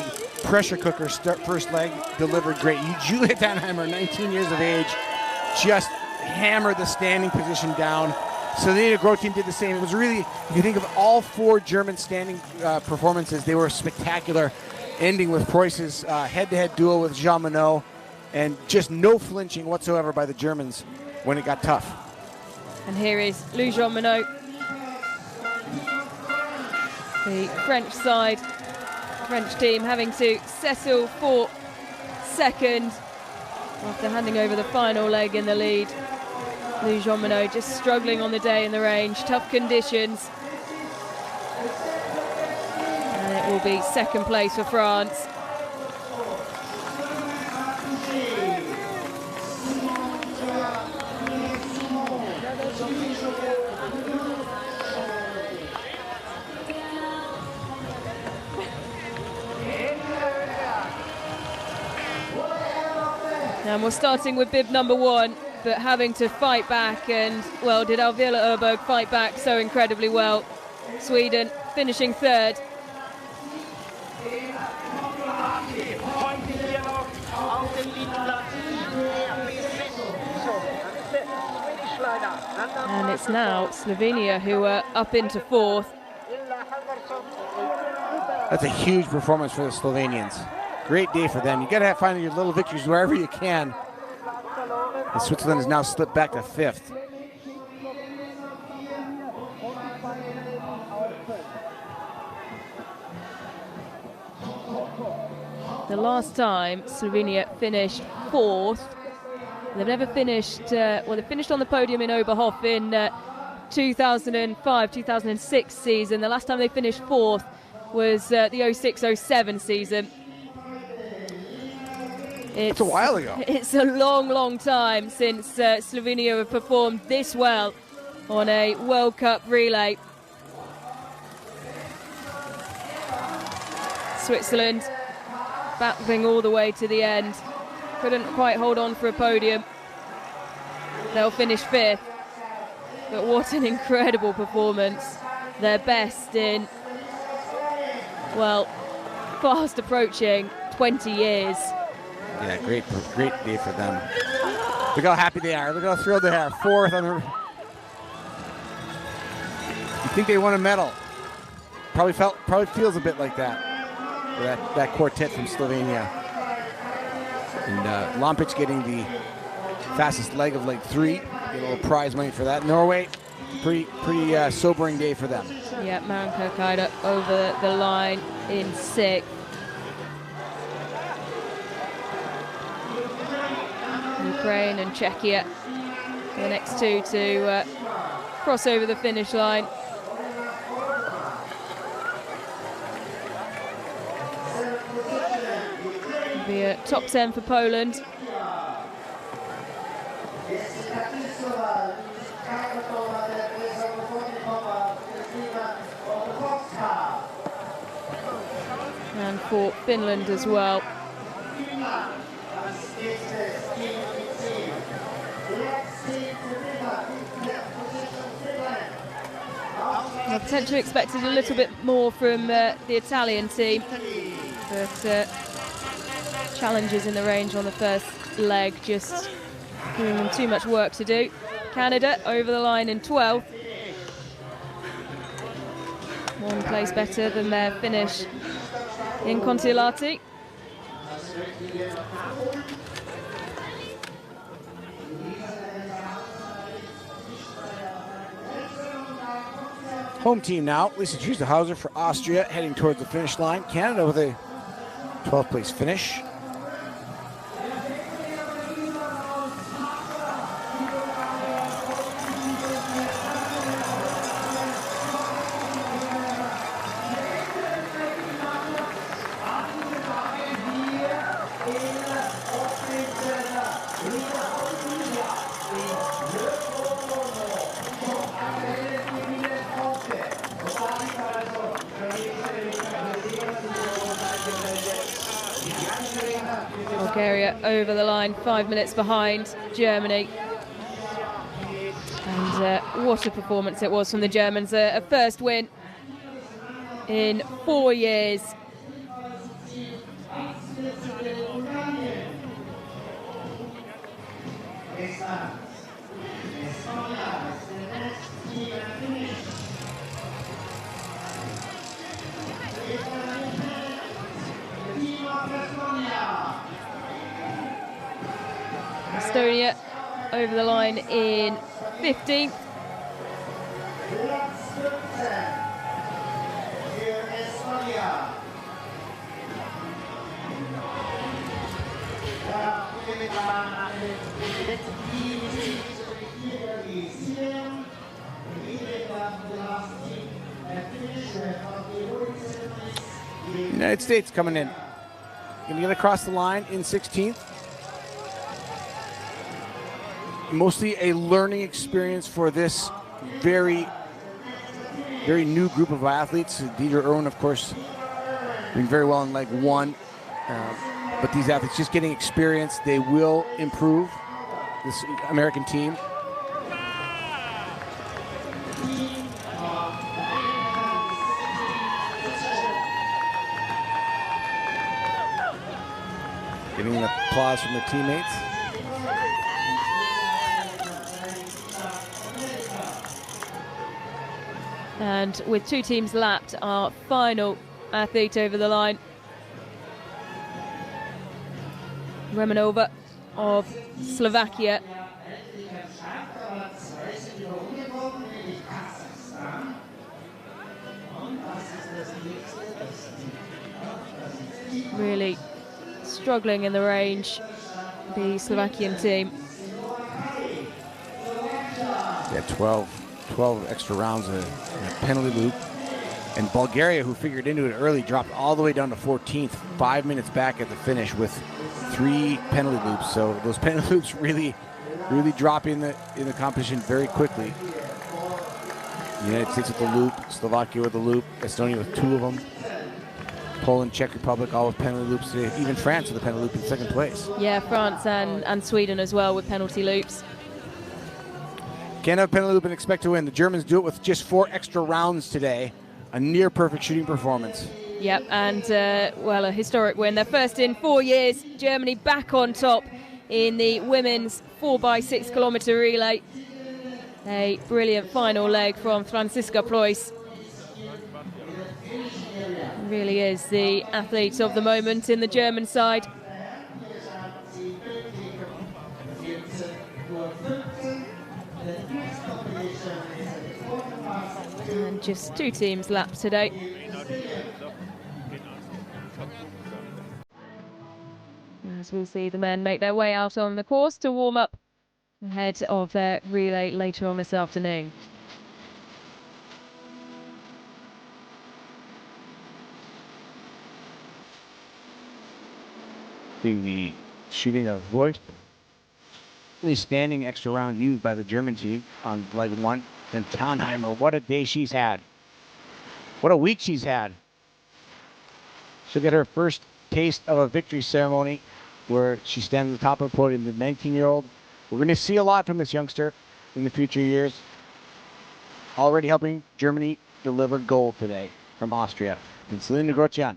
pressure cooker first leg delivered great. Julia Dannheimer, 19 years of age, just hammered the standing position down. Selena Grotin did the same. It was really, if you think of all 4 German standing performances, they were spectacular, ending with Preuß's head-to-head duel with Jean Monod, and just no flinching whatsoever by the Germans when it got tough. And here is Lou Jean Monod The French side, French team having to settle for second after handing over the final leg in the lead. Lou Jean Monod just struggling on the day in the range, tough conditions. And it will be second place for France. And we're starting with bib number 1, but having to fight back, and well, did Alvila Öberg fight back so incredibly well. Sweden finishing third. And it's now Slovenia who are up into fourth. That's a huge performance for the Slovenians. Great day for them. You got to find your little victories wherever you can. And Switzerland has now slipped back to fifth. The last time Slovenia finished fourth, they've never finished, well, they finished on the podium in Oberhof in 2005-2006 season. The last time they finished fourth was the 06-07 season. It's a while ago. It's a long, long time since Slovenia have performed this well on a World Cup relay. Switzerland battling all the way to the end. Couldn't quite hold on for a podium. They'll finish fifth. But what an incredible performance. Their best in, well, fast approaching 20 years. Yeah, great day for them. Look how happy they are. Look how thrilled they are. Fourth on the... You think they won a medal? Probably feels a bit like that. That quartet from Slovenia. And Lompic getting the fastest leg of leg 3. Get a little prize money for that. Norway, pretty sobering day for them. Yeah, Maren Kirkeide over the line in 6th. Ukraine and Czechia, the next two to cross over the finish line. It'll be a top 10 for Poland. And for Finland as well. I potentially expected a little bit more from the Italian team, but challenges in the range on the first leg just giving them too much work to do. Canada over the line in 12th. One place better than their finish in Kontiolahti. Home team now. Lisa Hauser for Austria heading towards the finish line. Canada with a 12th place finish. Bulgaria over the line, 5 minutes behind Germany. And what a performance it was from the Germans. A first win in 4 years. Estonia over the line in 15th. Austria. Ja, mit der letzten Team ist United States coming in. Going to get across the line in 16th. Mostly a learning experience for this very new group of athletes. Dieter Irwin, of course, doing very well in leg one. But these athletes just getting experience. They will improve this American team. Getting an applause from their teammates. And with 2 teams lapped, our final athlete over the line, Remenova of Slovakia. Really struggling in the range, the Slovakian team. Yeah, 12 extra rounds in a penalty loop. And Bulgaria, who figured into it early, dropped all the way down to 14th, 5 minutes back at the finish with 3 penalty loops. So those penalty loops really drop in the competition very quickly. The United States with the loop, Slovakia with the loop, Estonia with 2 of them. Poland, Czech Republic, all with penalty loops. Even France with a penalty loop in 2nd place. Yeah, France and Sweden as well with penalty loops. Can't have a penalty loop and expect to win. The Germans do it with just 4 extra rounds today. A near perfect shooting performance. Yep, and well, a historic win. They're first in 4 years. Germany back on top in the women's 4x6 kilometre relay. A brilliant final leg from Franziska Preuss. Really is the athlete of the moment in the German side. And just 2 teams lapped today. As we'll see the men make their way out on the course to warm up ahead of their relay later on this afternoon. The shooting of Voigt. Really standing extra round used by the German team on leg 1. Then Tannheimer, what a day she's had. What a week she's had. She'll get her first taste of a victory ceremony where she stands at the top of the podium, the 19-year-old. We're going to see a lot from this youngster in the future years. Already helping Germany deliver gold today from Austria. And Celine Grotjean.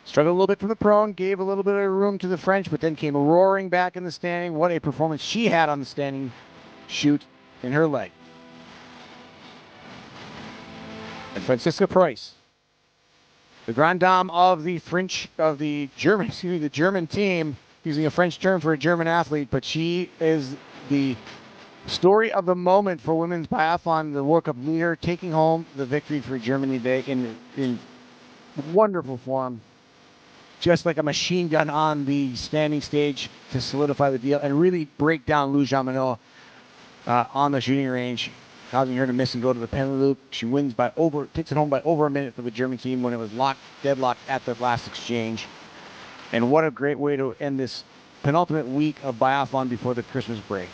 Struggled a little bit from the prone, gave a little bit of room to the French, but then came roaring back in the standing. What a performance she had on the standing shoot in her leg. And Franziska Preuss, the grande dame of the German team, using a French term for a German athlete, but she is the story of the moment for women's biathlon, the World Cup leader, taking home the victory for Germany today in wonderful form. Just like a machine gun on the standing stage to solidify the deal and really break down Lou Jean-Monod on the shooting range, causing her to miss and go to the penalty loop. She wins takes it home by over a minute for the German team when it was deadlocked at the last exchange. And what a great way to end this penultimate week of biathlon before the Christmas break.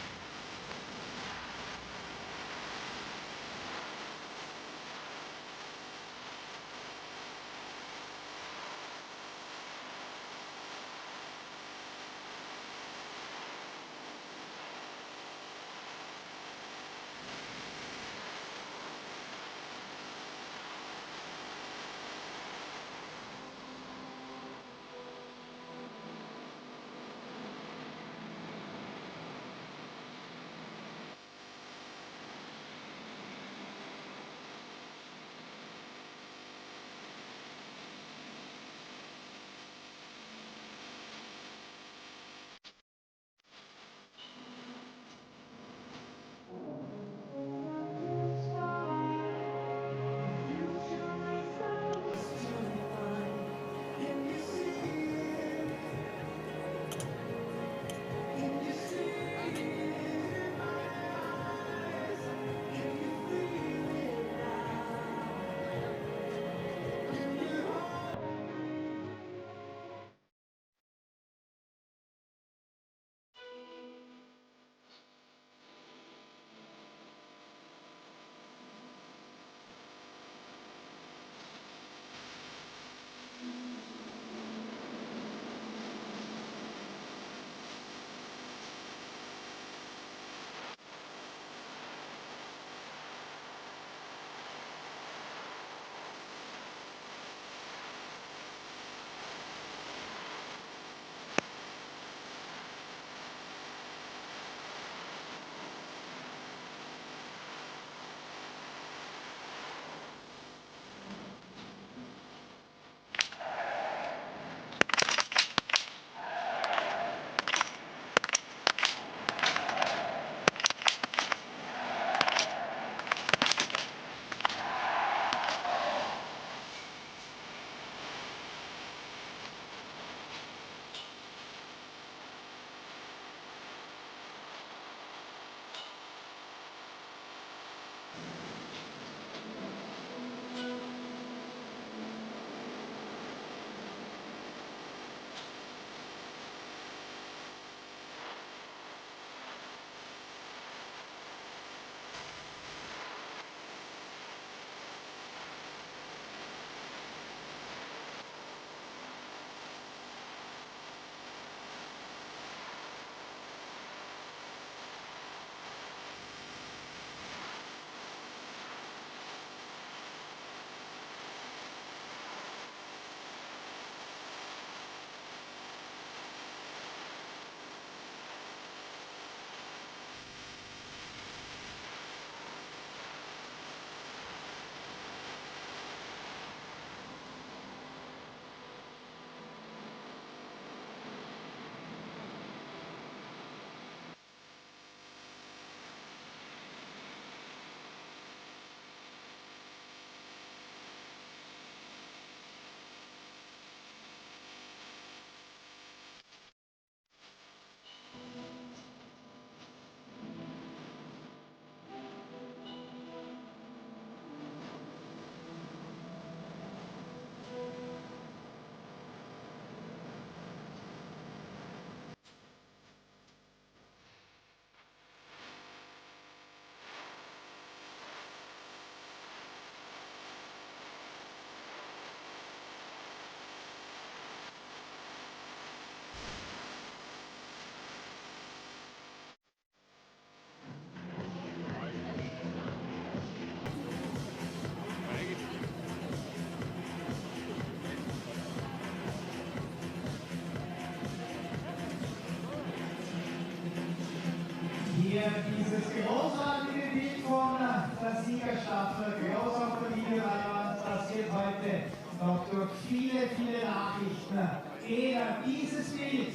und viele, viele Nachrichten. Eher dieses Bild.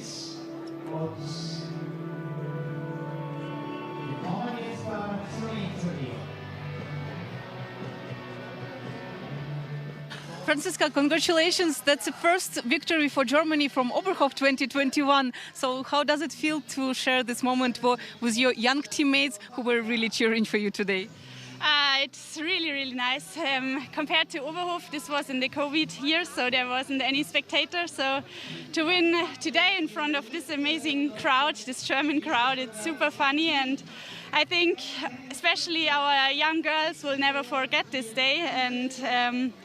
Und wir kommen jetzt dann zum Interview. Franziska, congratulations. That's the first victory for Germany from Oberhof 2021. So how does it feel to share this moment with your young teammates who were really cheering for you today? It's really, really nice. Compared to Oberhof, this was in the COVID year, so there wasn't any spectator. So to win today in front of this amazing crowd, this German crowd, it's super funny. And I think especially our young girls will never forget this day. And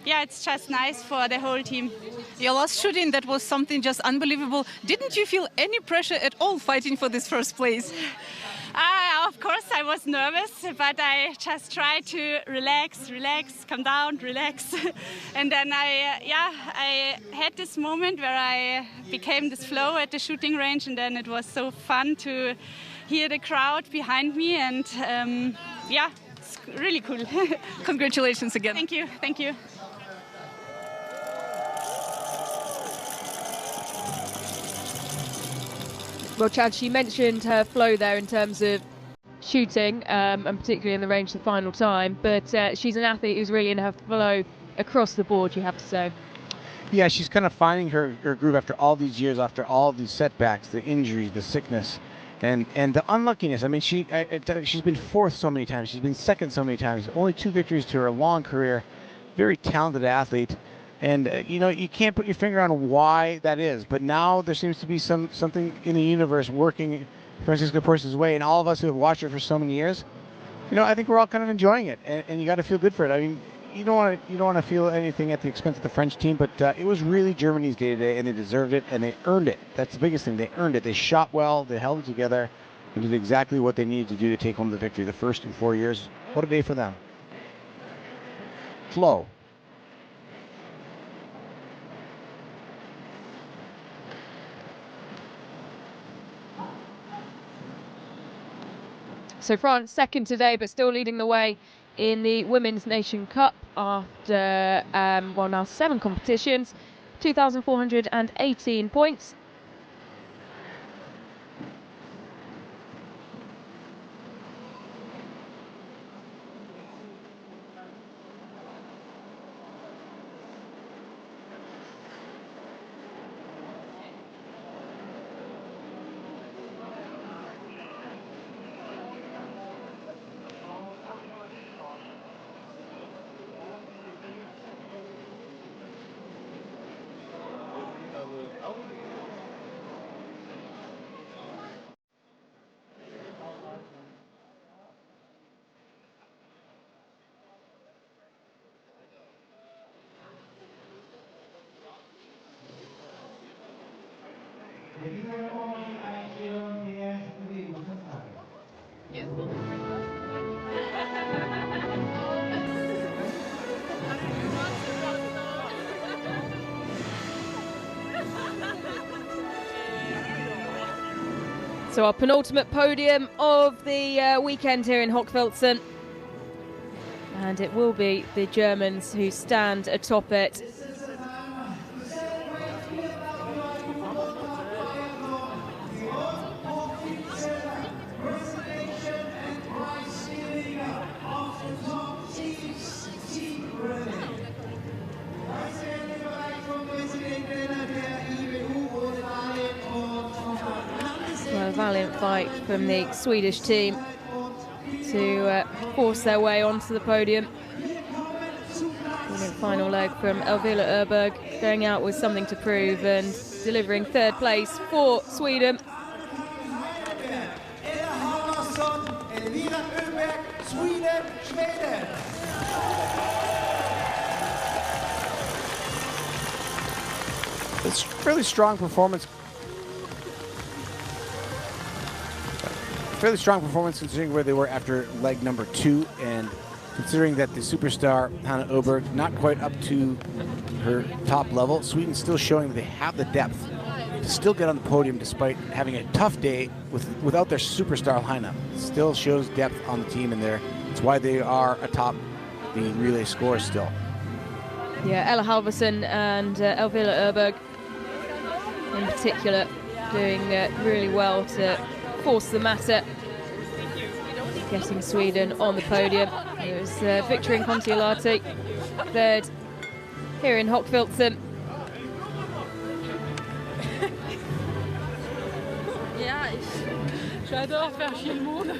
yeah, it's just nice for the whole team. Your last shooting, that was something just unbelievable. Didn't you feel any pressure at all fighting for this first place? Of course, I was nervous, but I just tried to relax, calm down, relax. And then I had this moment where I became this flow at the shooting range, and then it was so fun to hear the crowd behind me, and yeah, it's really cool. Congratulations again. Thank you, thank you. Well, Chad, she mentioned her flow there in terms of shooting, and particularly in the range the final time, but she's an athlete who's really in her flow across the board, you have to say. Yeah, she's kind of finding her groove after all these years, after all these setbacks, the injuries, the sickness, and the unluckiness. I mean, she's been fourth so many times, she's been second so many times, only 2 victories to her long career, very talented athlete. And you know, you can't put your finger on why that is, but now there seems to be something in the universe working Franziska Preuss's way, and all of us who have watched her for so many years, you know, I think we're all kind of enjoying it, and you got to feel good for it. I mean, you don't want to feel anything at the expense of the French team, but it was really Germany's day today, and they deserved it, and they earned it. That's the biggest thing. They earned it. They shot well, they held it together, and did exactly what they needed to do to take home the victory. The first in 4 years. What a day for them. Flow. So France second today, but still leading the way in the Women's Nation Cup after, well, now 7 competitions, 2,418 points. So our penultimate podium of the weekend here in Hochfilzen. And it will be the Germans who stand atop it. Well, a valiant fight from the Swedish team to force their way onto the podium. Brilliant final leg from Elvira Öberg, going out with something to prove and delivering 3rd place for Sweden. It's a fairly strong performance. Fairly strong performance considering where they were after leg number 2, and considering that the superstar Hanna Öberg not quite up to her top level. Sweden still showing that they have the depth to still get on the podium despite having a tough day without their superstar lineup. Still shows depth on the team in there. That's why they are atop the relay scores still. Yeah, Ella Halvorsen and Elvira Urberg in particular doing really well to force the matter, getting Sweden on the podium. It was victory in Kontiolahti, third here in Hochfilzen. Ja, j'adore faire chier le monde.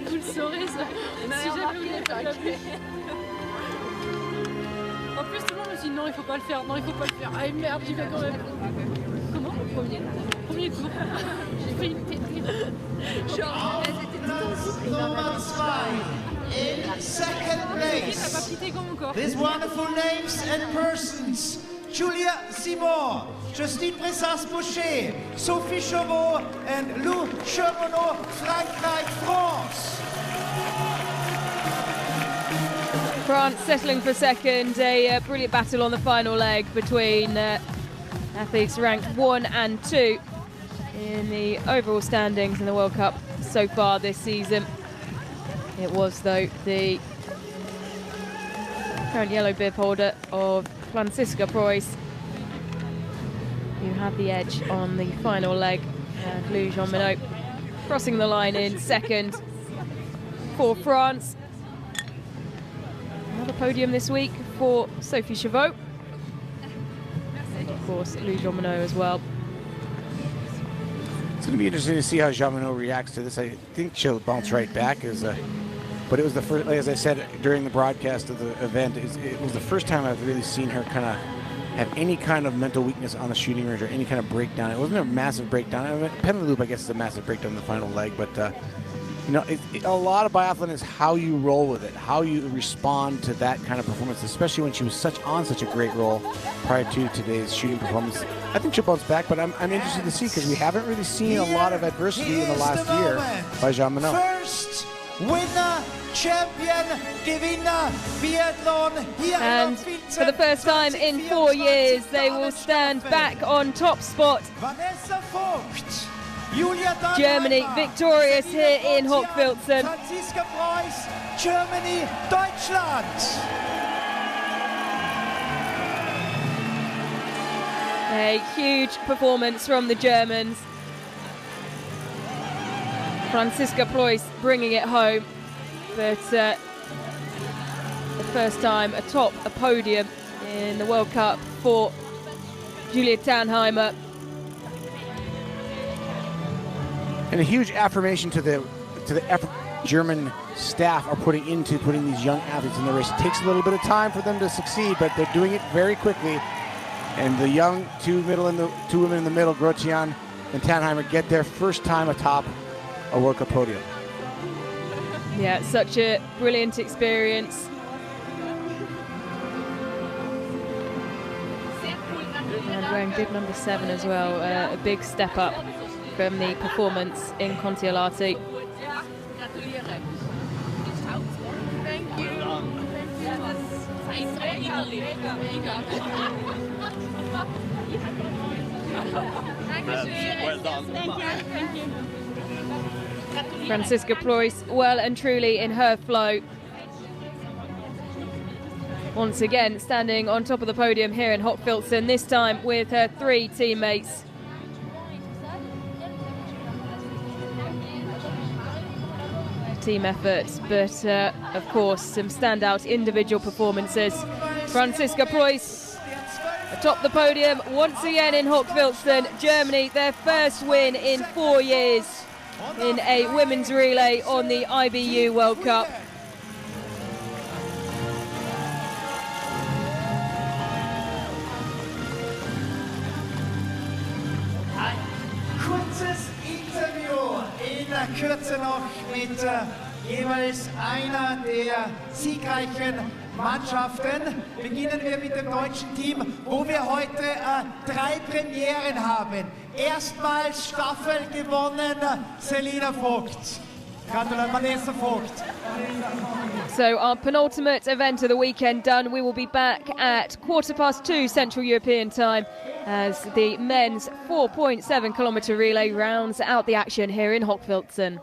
Vous le saurez, ça. Si jamais vous n'avez pas vu. En plus, tout le monde me dit non, il faut pas le faire, non, il faut pas le faire. Ah merde, j'y vais quand même. Comment? Premier tour. J'ai fait une pétrie. Genre, elles étaient toutes en Number 2 in second place. These wonderful names and persons: Julia Simon, Justine Bressas-Boucher, Sophie Chauveau, and Lou Chemonot, Frankreich, France. France settling for second. A brilliant battle on the final leg between athletes ranked 1 and 2 in the overall standings in the World Cup so far this season. It was, though, the current yellow bib holder of Franziska Preuss who had the edge on the final leg, and Lou Jean-Minot crossing the line in second for France. Another podium this week for Sophie Chauveau. Of course, Lou Jean-Minot as well. It's going to be interesting to see how Jean-Minot reacts to this. I think she'll bounce right back. But it was the first, as I said during the broadcast of the event, it was the first time I've really seen her kind of have any kind of mental weakness on the shooting range or any kind of breakdown. It wasn't a massive breakdown. I mean, penalty loop, I guess, is a massive breakdown in the final leg, but you know, a lot of biathlon is how you roll with it, how you respond to that kind of performance, especially when she was on such a great roll prior to today's shooting performance. I think she'll bounce back, but I'm interested to see, because we haven't really seen a lot of adversity in the last year by Jean-Minot. First winner, champion, Gewinner, Biathlon here in And for the first time in 4 years, they will stand back on top spot. Vanessa Vogt, Julia Dannheimer, Germany victorious here in Hochfilzen. Franziska Preuss, Germany, Deutschland. A huge performance from the Germans. Franziska Preuss bringing it home, but the first time atop a podium in the World Cup for Julia Dannheimer. And a huge affirmation to the effort German staff are putting into putting these young athletes in the race. It takes a little bit of time for them to succeed, but they're doing it very quickly. And the young two women in the middle, Grotian and Dannheimer, get their first time atop a World Cup podium. Yeah, such a brilliant experience. And wearing bib number 7 as well, a big step up from the performance in Kontiolahti. Well done. Thank you. Franziska Preuss well and truly in her flow. Once again standing on top of the podium here in Hochfilzen, this time with her 3 teammates. Team effort, but of course some standout individual performances. Franziska Preuss atop the podium once again in Hochfilzen. Germany, their first win in 4 years in a women's relay on the IBU World Cup. Ein kurzes Interview in der Kürze noch mit jeweils einer der siegreichen Mannschaften. Beginnen wir mit dem deutschen Team, wo wir heute 3 Premieren haben. Erstmals Staffel gewonnen, Selina Vogt. Gratulation, Vanessa Vogt. So our penultimate event of the weekend done. We will be back at 2:15 Central European time as the men's 4.7 kilometre relay rounds out the action here in Hochfilzen.